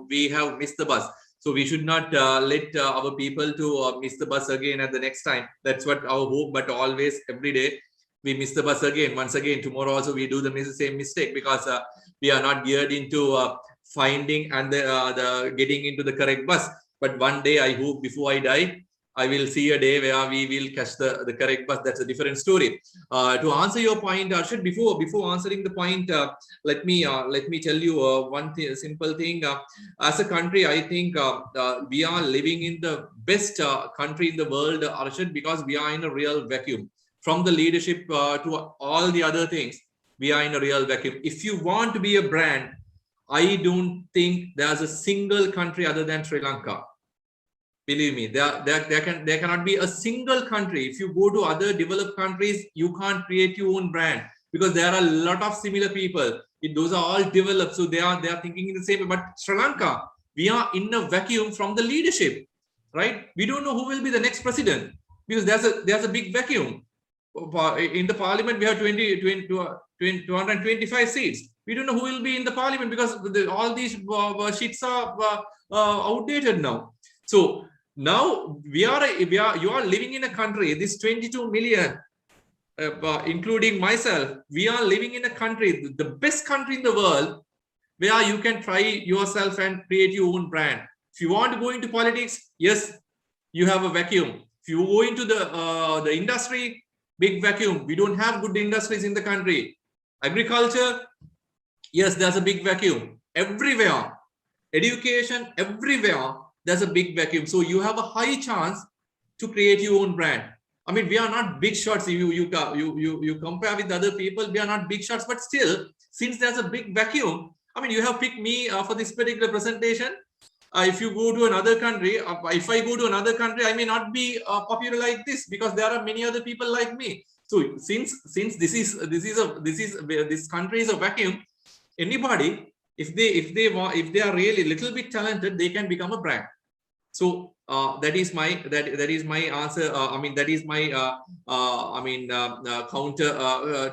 we have missed the bus. So we should not let our people to miss the bus again at the next time. That's what our hope. But always, every day, we miss the bus again. Once again, tomorrow also we do the same mistake, because we are not geared into finding and the getting into the correct bus. But one day, I hope before I die, I will see a day where we will catch the correct bus. That's a different story. To answer your point, Arshad, before answering the point, let me tell you one simple thing. As a country, I think we are living in the best country in the world, Arshad, because we are in a real vacuum. From the leadership to all the other things, we are in a real vacuum. If you want to be a brand, I don't think there's a single country other than Sri Lanka. Believe me, there cannot be a single country. If you go to other developed countries, you can't create your own brand because there are a lot of similar people. Those are all developed, so they are thinking in the same way. But Sri Lanka, we are in a vacuum from the leadership, right? We don't know who will be the next president because there's a big vacuum. In the parliament, we have 225 seats. We don't know who will be in the parliament because all these sheets are outdated now. So now you are living in a country, this 22 million, including myself, we are living in a country, the best country in the world, where you can try yourself and create your own brand. If you want to go into politics, yes, you have a vacuum. If you go into the industry, big vacuum. We don't have good industries in the country. Agriculture, yes, there's a big vacuum. Everywhere, education, everywhere, there's a big vacuum. So you have a high chance to create your own brand. I mean, we are not big shots. You compare with other people, we are not big shots, but still, since there's a big vacuum, I mean, you have picked me for this particular presentation. If you go to another country, if I go to another country, I may not be popular like this because there are many other people like me. So since this country is a vacuum, anybody, if they are really a little bit talented, they can become a brand. So that is my answer. I mean, that is my counter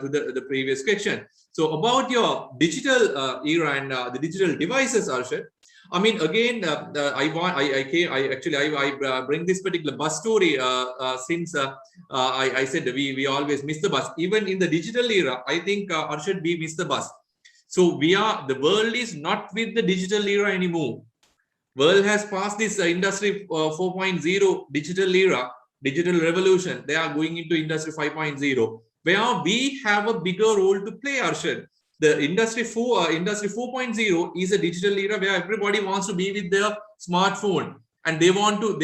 to the previous question. So about your digital era and the digital devices, Arshad. I mean, again, I bring this particular bus story since I said we always miss the bus. Even in the digital era, I think Arshad, we miss the bus. So the world is not with the digital era anymore. World has passed this industry 4.0 digital era, digital revolution. They are going into industry 5.0, where we have a bigger role to play, Arshad. The industry 4.0 is a digital era where everybody wants to be with their smartphone and they want to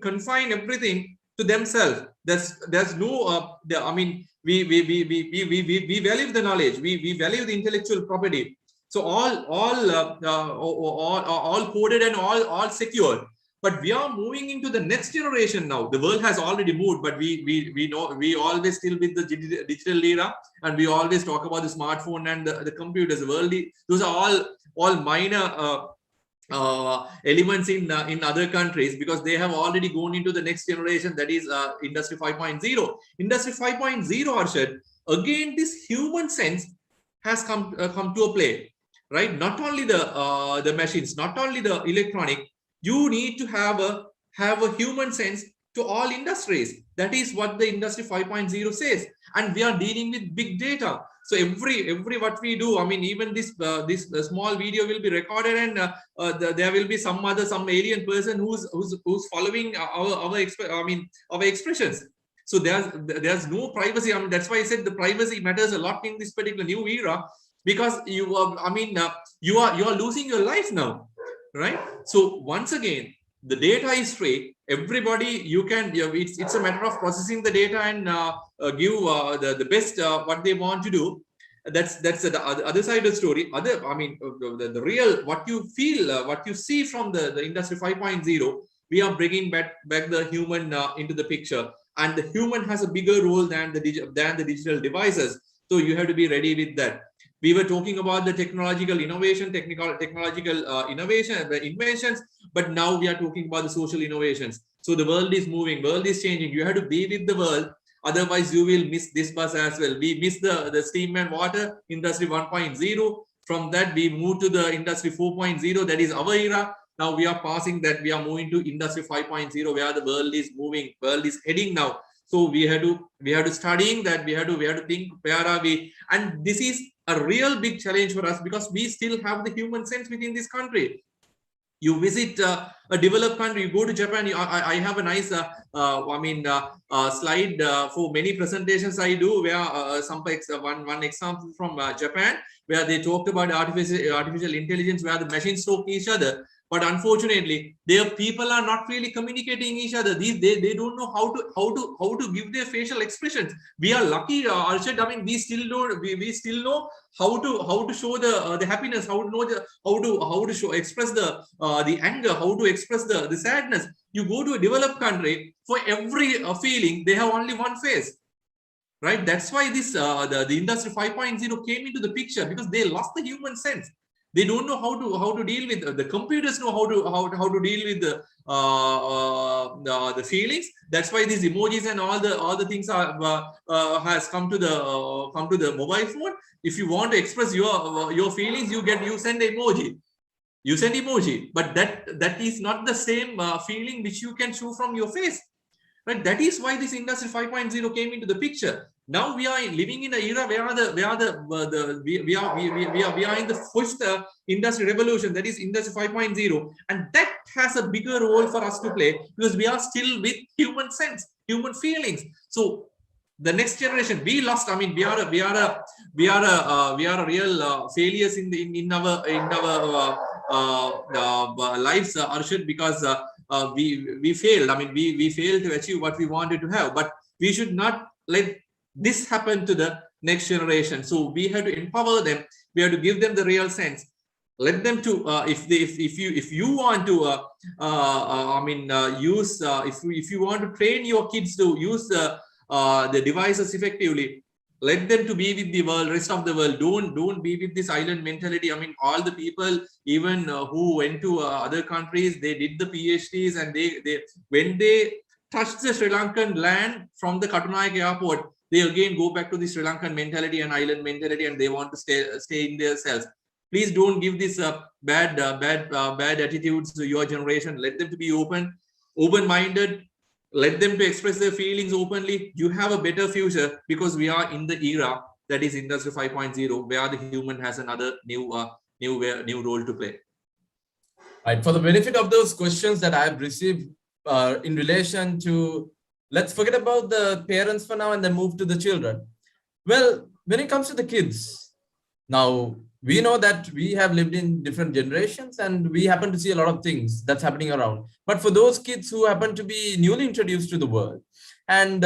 confine everything to themselves. There's no I mean, we value the knowledge, we value the intellectual property. So all coded and all secure. But we are moving into the next generation now. The world has already moved, but we know we always still with the digital era, and we always talk about the smartphone and the computers. The world, those are all minor elements in other countries because they have already gone into the next generation, that is industry 5.0. Industry 5.0, Arshad, again this human sense has come to a play, right? Not only the machines, not only the electronic. You need to have a human sense to all industries. That is what the industry 5.0 says. And we are dealing with big data. So every what we do, I mean, even this small video will be recorded, and there will be some alien person who's following our expressions. So there's no privacy. I mean, that's why I said the privacy matters a lot in this particular new era, because you are losing your life now. Right. So once again, the data is free. Everybody, it's a matter of processing the data and give the best what they want to do. That's the other side of the story. The real what you feel, what you see from the industry 5.0. We are bringing back the human into the picture, and the human has a bigger role than the digital devices. So you have to be ready with that. We were talking about the technological innovation, inventions, but now we are talking about the social innovations. So the world is moving, world is changing. You have to be with the world, otherwise you will miss this bus as well. We miss the steam and water, industry 1.0. From that, we move to the industry 4.0. That is our era. Now we are passing that. We are moving to industry 5.0, where the world is moving, world is heading now. So we have to studying that. We have to think, where are we? And this is a real big challenge for us because we still have the human sense within this country. You visit a developed country, you go to Japan. I have a nice slide for many presentations I do, where one example from Japan, where they talked about artificial intelligence, where the machines talk each other. But unfortunately, their people are not really communicating each other. They don't know how to give their facial expressions. We are lucky, Arshad. I mean, we still know how to show the happiness, how to know how to express the anger, how to express the sadness. You go to a developed country, for every feeling they have only one face, right? That's why this the industry 5.0 came into the picture, because they lost the human sense. They don't know how to deal with the computers know how to deal with the feelings. That's why these emojis and all the things are has come to the mobile phone. If you want to express your feelings, you send emoji. You send emoji, but that is not the same feeling which you can show from your face, right? That is why this industry 5.0 came into the picture. Now we are living in an era where we are in the first industry revolution, that is industry 5.0, and that has a bigger role for us to play, because we are still with human sense, human feelings. So the next generation, we lost. I mean, we are a real failures in our lives, Arshad, because we failed. I mean, we failed to achieve what we wanted to have. But we should not let this happen to the next generation. So we have to empower them. We have to give them the real sense. Let them to if you want to use if you want to train your kids to use the devices effectively, let them to be with the world, rest of the world. Don't be with this island mentality. I mean, all the people, even who went to other countries, they did the PhDs, and they when they touched the Sri Lankan land from the Katunayake airport, they again go back to the Sri Lankan mentality and island mentality, and they want to stay in their cells. Please don't give this bad attitudes to your generation. Let them to be open-minded. Let them to express their feelings openly. You have a better future, because we are in the era that is industry 5.0, where the human has another new role to play. Right. For the benefit of those questions that I have received in relation to, let's forget about the parents for now and then move to the children. Well, when it comes to the kids, now we know that we have lived in different generations and we happen to see a lot of things that's happening around. But for those kids who happen to be newly introduced to the world, and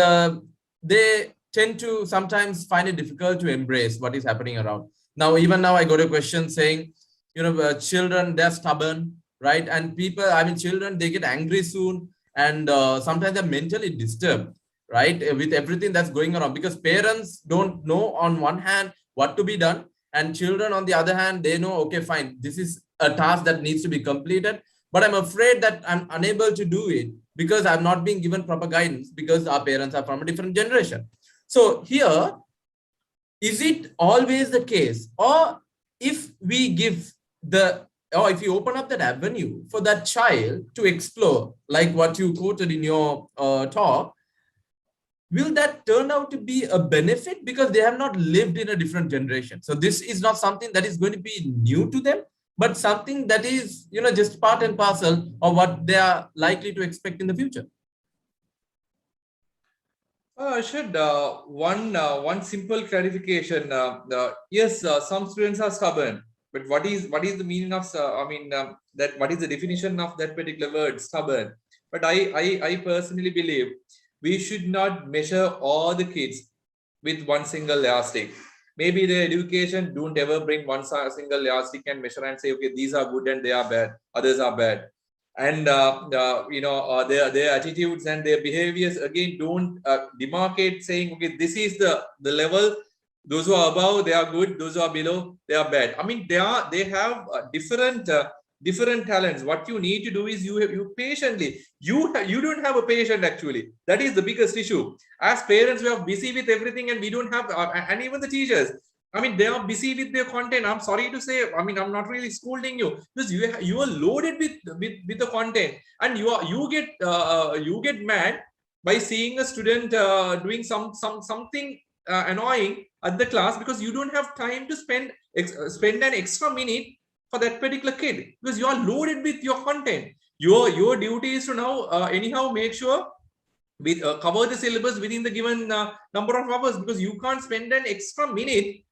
they tend to sometimes find it difficult to embrace what is happening around. Now, even now I got a question saying, children, they're stubborn, right? And people, I mean, children, they get angry soon, and sometimes they're mentally disturbed, right? With everything that's going around, because parents don't know on one hand what to be done, and children on the other hand, they know, okay, fine, this is a task that needs to be completed, but I'm afraid that I'm unable to do it because I'm not being given proper guidance, because our parents are from a different generation. So here, is it always the case, or if we give if you open up that avenue for that child to explore, like what you quoted in your talk, will that turn out to be a benefit, because they have not lived in a different generation? So this is not something that is going to be new to them, but something that is, just part and parcel of what they are likely to expect in the future. One simple clarification. Yes, some students are stubborn, but what is the meaning of that? What is the definition of that particular word, stubborn? But I personally believe we should not measure all the kids with one single yardstick. Maybe their education don't ever bring one single yardstick and measure and say, okay, these are good and they are bad, others are bad. And their attitudes and their behaviors again don't demarcate saying, okay, this is the level. Those who are above, they are good. Those who are below, they are bad. I mean, they have different talents. What you need to do is you patiently. You don't have a patient actually. That is the biggest issue. As parents, we are busy with everything, and we don't have. And even the teachers, I mean, they are busy with their content. I'm sorry to say. I mean, I'm not really scolding you, because you are loaded with the content, and you get mad by seeing a student doing something annoying at the class, because you don't have time to spend an extra minute for that particular kid, because you are loaded with your content. Your duty is to now anyhow make sure with cover the syllabus within the given number of hours, because you can't spend an extra minute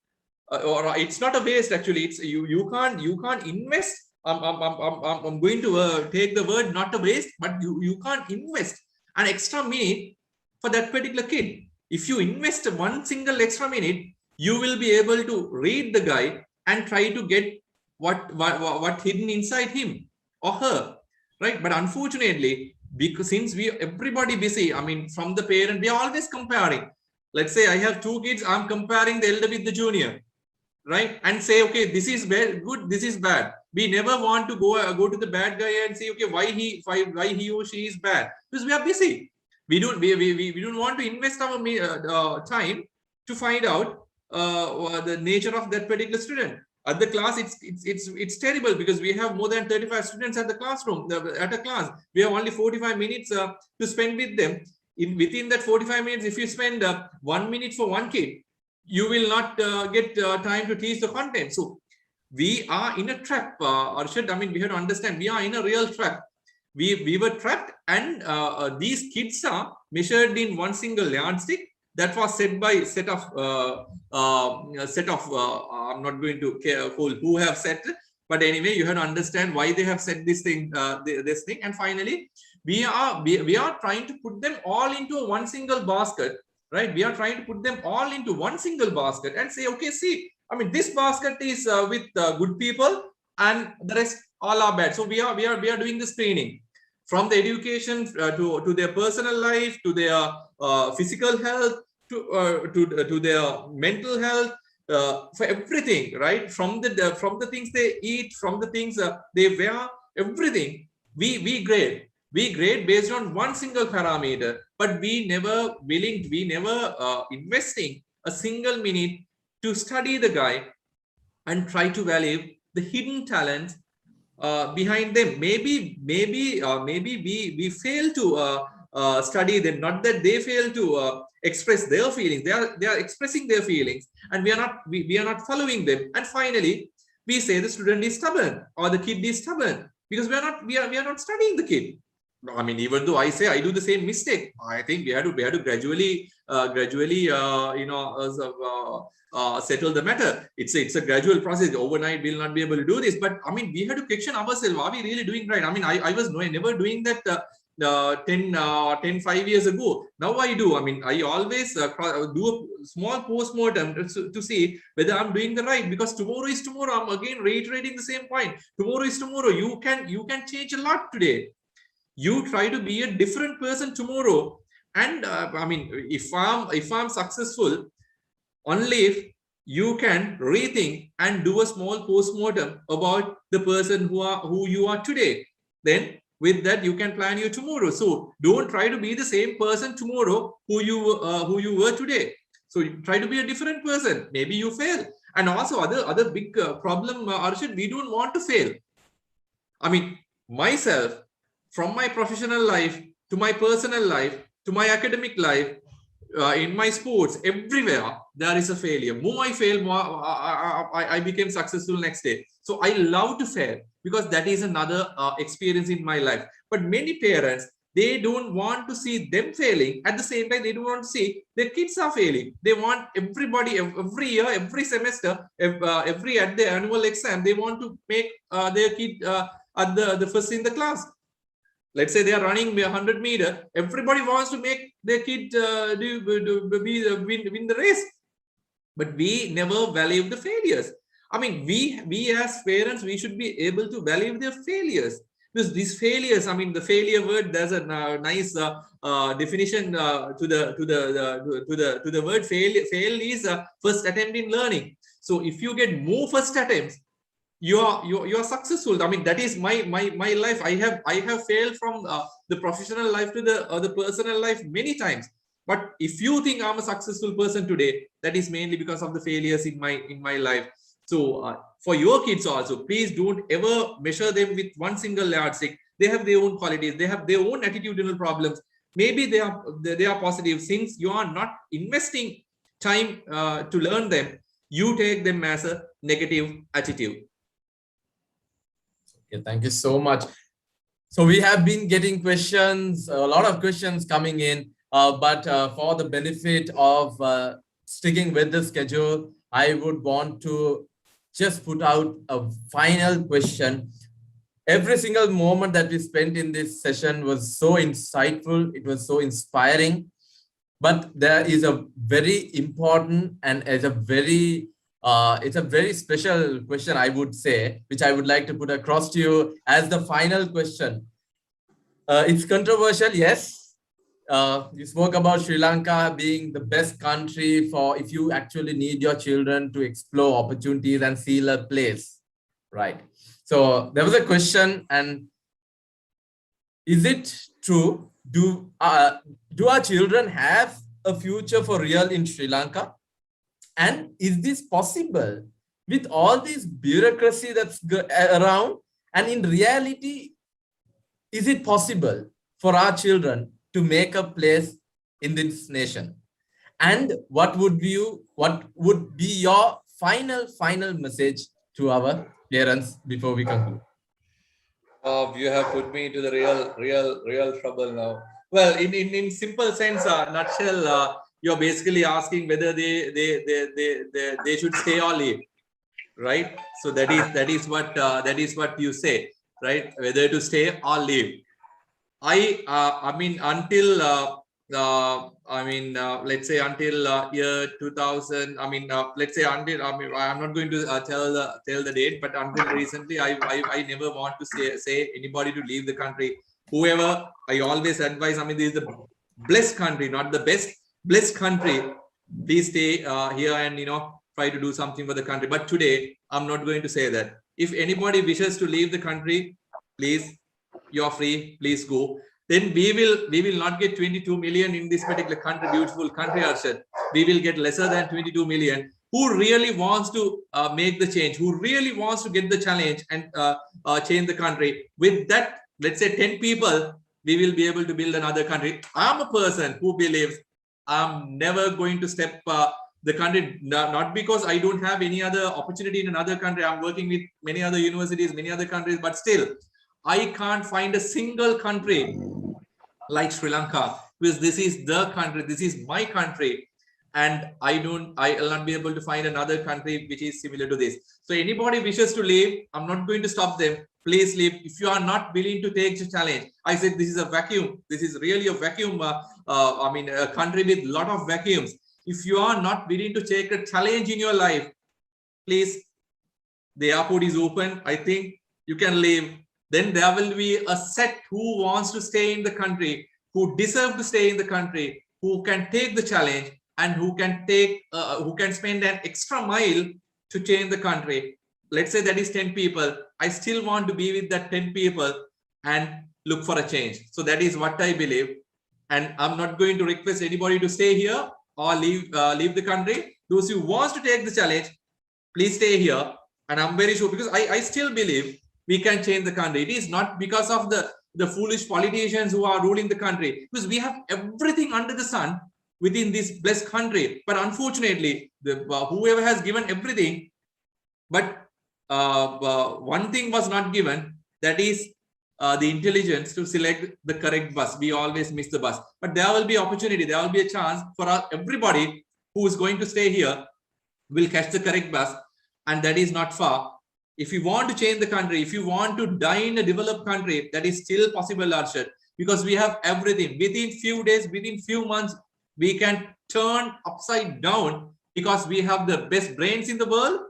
or it's not a waste actually. It's you can't invest. I'm going to take the word not a waste, but you can't invest an extra minute for that particular kid. If you invest one single extra minute, you will be able to read the guy and try to get what hidden inside him or her, right? But unfortunately, because since everybody busy, I mean, from the parent, we are always comparing. Let's say I have two kids, I'm comparing the elder with the junior, right? And say, okay, this is good, this is bad. We never want to go to the bad guy and say, okay, why he or she is bad, because we are busy. We don't want to invest our time to find out the nature of that particular student. At the class, it's terrible, because we have more than 35 students at the classroom. At a class, we have only 45 minutes to spend with them. Within that 45 minutes, if you spend 1 minute for one kid, you will not get time to teach the content. So we are in a trap, Arshad. I mean, we have to understand we are in a real trap. We were trapped, and these kids are measured in one single yardstick that was set by set of I'm not going to call who have set, but anyway, you have to understand why they have set this thing, and finally we are trying to put them all into one single basket, right? We are trying to put them all into one single basket and say, okay, see, I mean, this basket is with good people, and the rest all are bad. So we are doing the screening from the education to their personal life, to their physical health, to their mental health, for everything, right? From the things they eat, from the things they wear, everything we grade based on one single parameter, but we never investing a single minute to study the guy and try to value the hidden talents behind them. Maybe we fail to study them, not that they fail to express their feelings. They are expressing their feelings, and we are not following them. And finally, we say the student is stubborn or the kid is stubborn because we are not studying the kid. I mean, even though I say I do the same mistake, I think we have to gradually settle the matter. It's a gradual process. Overnight, we'll not be able to do this. But I mean, we have to question ourselves. Are we really doing right? I mean, I was never doing that 5 years ago. Now I do. I mean, I always do a small post-mortem to see whether I'm doing the right, because tomorrow is tomorrow. I'm again reiterating the same point. Tomorrow is tomorrow. You can change a lot today. You try to be a different person tomorrow. And I mean, if I'm successful, only if you can rethink and do a small post-mortem about the person who you are today. Then with that, you can plan your tomorrow. So don't try to be the same person tomorrow who you were today. So you try to be a different person. Maybe you fail. And also other big problem, Arshad, we don't want to fail. I mean, myself, from my professional life to my personal life to my academic life, in my sports, everywhere there is a failure. More I fail, more I became successful next day. So I love to fail because that is another experience in my life. But many parents, they don't want to see them failing. At the same time, they don't want to see their kids are failing. They want everybody, every year, every semester, every at the annual exam, they want to make their kid at the first in the class. Let's say they are running 100 meters. Everybody wants to make their kid win the race, but we never value the failures. I mean, we as parents, we should be able to value their failures, because these failures. I mean, the failure word. There's a nice definition to the word fail. Fail is first attempt in learning. So if you get more first attempts, you are successful. I mean, that is my life. I have failed from the professional life to the personal life many times. But if you think I'm a successful person today, that is mainly because of the failures in my life. So for your kids also, please don't ever measure them with one single yardstick. They have their own qualities. They have their own attitudinal problems. Maybe they are positive. Since you are not investing time to learn them, you take them as a negative attitude. Yeah, thank you so much. So we have been getting questions, a lot of questions coming in, but for the benefit of sticking with the schedule, I would want to just put out a final question. Every single moment that we spent in this session was so insightful. It was so inspiring. But there is a very important and it's a very special question, I would say, which I would like to put across to you as the final question. It's controversial, yes. You spoke about Sri Lanka being the best country for if you actually need your children to explore opportunities and see a place, right? So there was a question, and is it true? Do our children have a future for real in Sri Lanka? And is this possible with all this bureaucracy that's around? And in reality, is it possible for our children to make a place in this nation? And what would be your final message to our parents before we conclude? You have put me into the real trouble now. Well, in simple sense, nutshell, you're basically asking whether they should stay or leave, right? So that is what you say, right? Whether to stay or leave. I mean, until let's say until year 2000. I mean, let's say until, I mean, I'm not going to tell the date, but until recently, I never want to say anybody to leave the country. Whoever, I always advise. I mean, this is the blessed country, not the best, blessed country. Please stay here and try to do something for the country. But today, I'm not going to say that. If anybody wishes to leave the country, please, you're free, please go. Then we will not get 22 million in this particular country, beautiful country, Arshad. We will get lesser than 22 million. Who really wants to make the change, who really wants to get the challenge and change the country. With that, let's say 10 people, we will be able to build another country. I'm a person who believes I'm never going to step the country, not because I don't have any other opportunity in another country. I'm working with many other universities, many other countries, but still, I can't find a single country like Sri Lanka, because this is the country, this is my country, and I will not be able to find another country which is similar to this. So anybody wishes to leave, I'm not going to stop them. Please leave. If you are not willing to take the challenge, I said this is a vacuum. This is really a vacuum. I mean, a country with a lot of vacuums. If you are not willing to take a challenge in your life, please, the airport is open. I think you can leave. Then there will be a set who wants to stay in the country, who deserve to stay in the country, who can take the challenge, and who can spend an extra mile to change the country. Let's say that is 10 people. I still want to be with that 10 people and look for a change. So that is what I believe. And I'm not going to request anybody to stay here or leave the country. Those who wants to take the challenge, please stay here. And I'm very sure, because I still believe we can change the country. It is not because of the foolish politicians who are ruling the country, because we have everything under the sun within this blessed country. But unfortunately, whoever has given everything, but one thing was not given, that is the intelligence to select the correct bus. We always miss the bus. But there will be opportunity, there will be a chance for everybody who is going to stay here will catch the correct bus, and that is not far. If you want to change the country, if you want to die in a developed country, that is still possible, Arshad, because we have everything. Within few days, within few months, we can turn upside down, because we have the best brains in the world.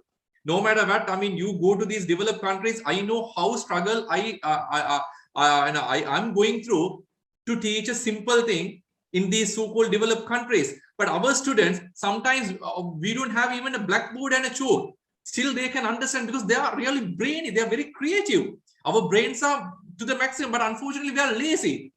No matter what, I mean, you go to these developed countries, I know how struggle I'm going through to teach a simple thing in these so-called developed countries. But our students, sometimes we don't have even a blackboard and a chalk. Still they can understand, because they are really brainy, they are very creative. Our brains are to the maximum, but unfortunately we are lazy.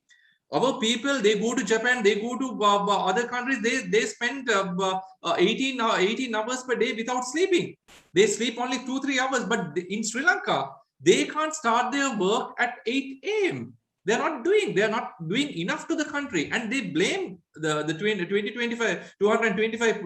Our people, they go to Japan, they go to other countries, they spend 18 hours per day without sleeping. They sleep only 2-3 hours, but in Sri Lanka, they can't start their work at 8 a.m. They're not doing enough to the country, and they blame the 225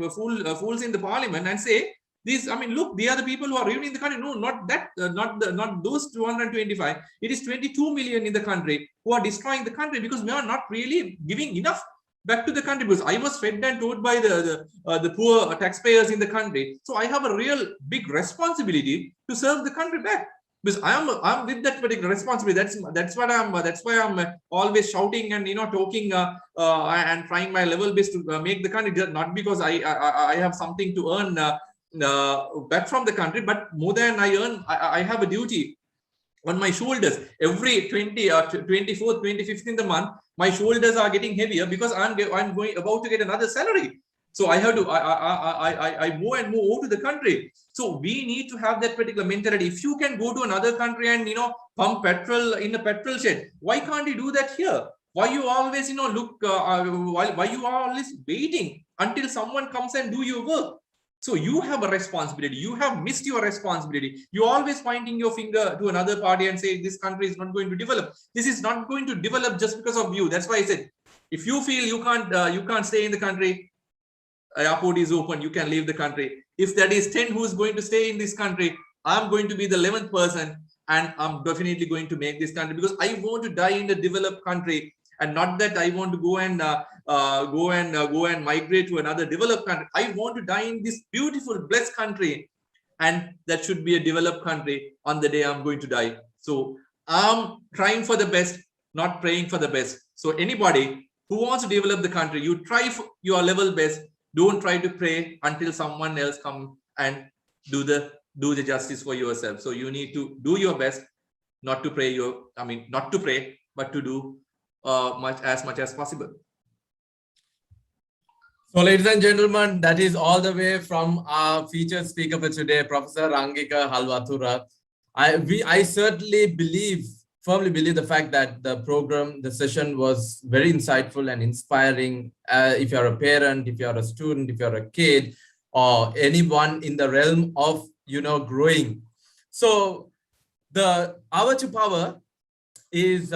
fools in the parliament and say These, I mean, look, they are the people who are ruining the country. No, not that, not those 225. It is 22 million in the country who are destroying the country because we are not really giving enough back to the country, because I was fed and told by the poor taxpayers in the country. So I have a real big responsibility to serve the country back, because I'm with that particular responsibility. That's why I'm always shouting and talking and trying my level best to make the country, not because I have something to earn back from the country, but more than I earn, I have a duty on my shoulders. Every 24th, 25th in the month, my shoulders are getting heavier because I'm about to get another salary. So I have to I more and more owe to the country. So we need to have that particular mentality. If you can go to another country and pump petrol in a petrol shed, why can't you do that here? Why you always look why you are always waiting until someone comes and do your work? So you have a responsibility. You have missed your responsibility. You're always pointing your finger to another party and say this country is not going to develop. This is not going to develop just because of you. That's why I said, if you feel you can't stay in the country, airport is open, you can leave the country. If that is 10 who's going to stay in this country, I'm going to be the 11th person, and I'm definitely going to make this country, because I want to die in a developed country, and not that I want to go and migrate to another developed country. I want to die in this beautiful, blessed country, and that should be a developed country on the day I'm going to die. So I'm trying for the best, not praying for the best. So anybody who wants to develop the country, you try for your level best. Don't try to pray until someone else come and do the justice for yourself. So you need to do your best, not to pray not to pray, but to do much as possible. So, ladies and gentlemen, that is all the way from our featured speaker for today, Professor Rangika Halwathura. I certainly firmly believe the fact that the session was very insightful and inspiring. If you're a parent, if you're a student, if you're a kid, or anyone in the realm of growing. So the Hour to Power is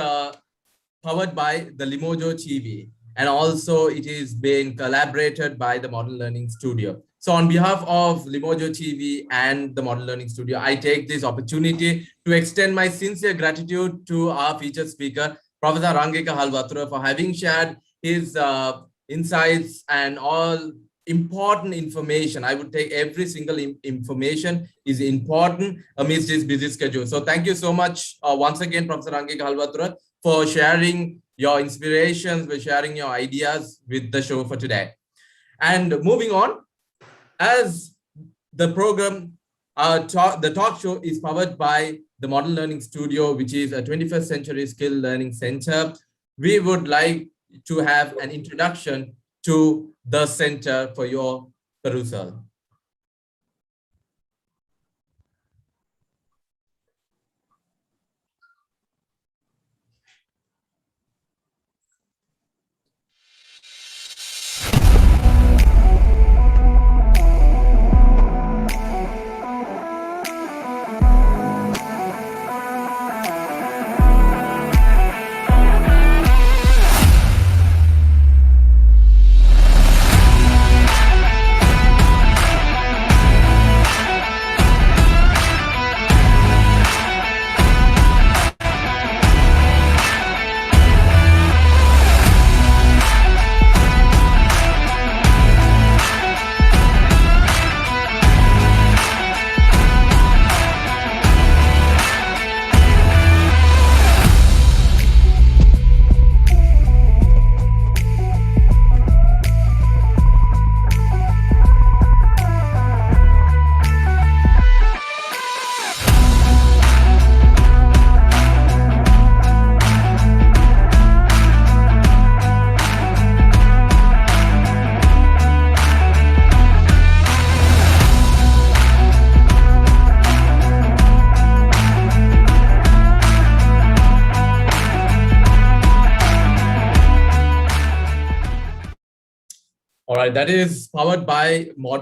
powered by the Limojo TV, and also it is being collaborated by the Modern Learning Studio. So on behalf of Limojo TV and the Modern Learning Studio, I take this opportunity to extend my sincere gratitude to our featured speaker, Professor Rangika Halwathura, for having shared his insights and all important information. I would take every single information is important amidst his busy schedule. So thank you so much once again, Professor Rangika Halwathura, for sharing your inspirations, for sharing your ideas with the show for today. And moving on, as the program, the talk show is powered by the Modern Learning Studio, which is a 21st century skill learning center. We would like to have an introduction to the center for your perusal. All right, that is powered by Modern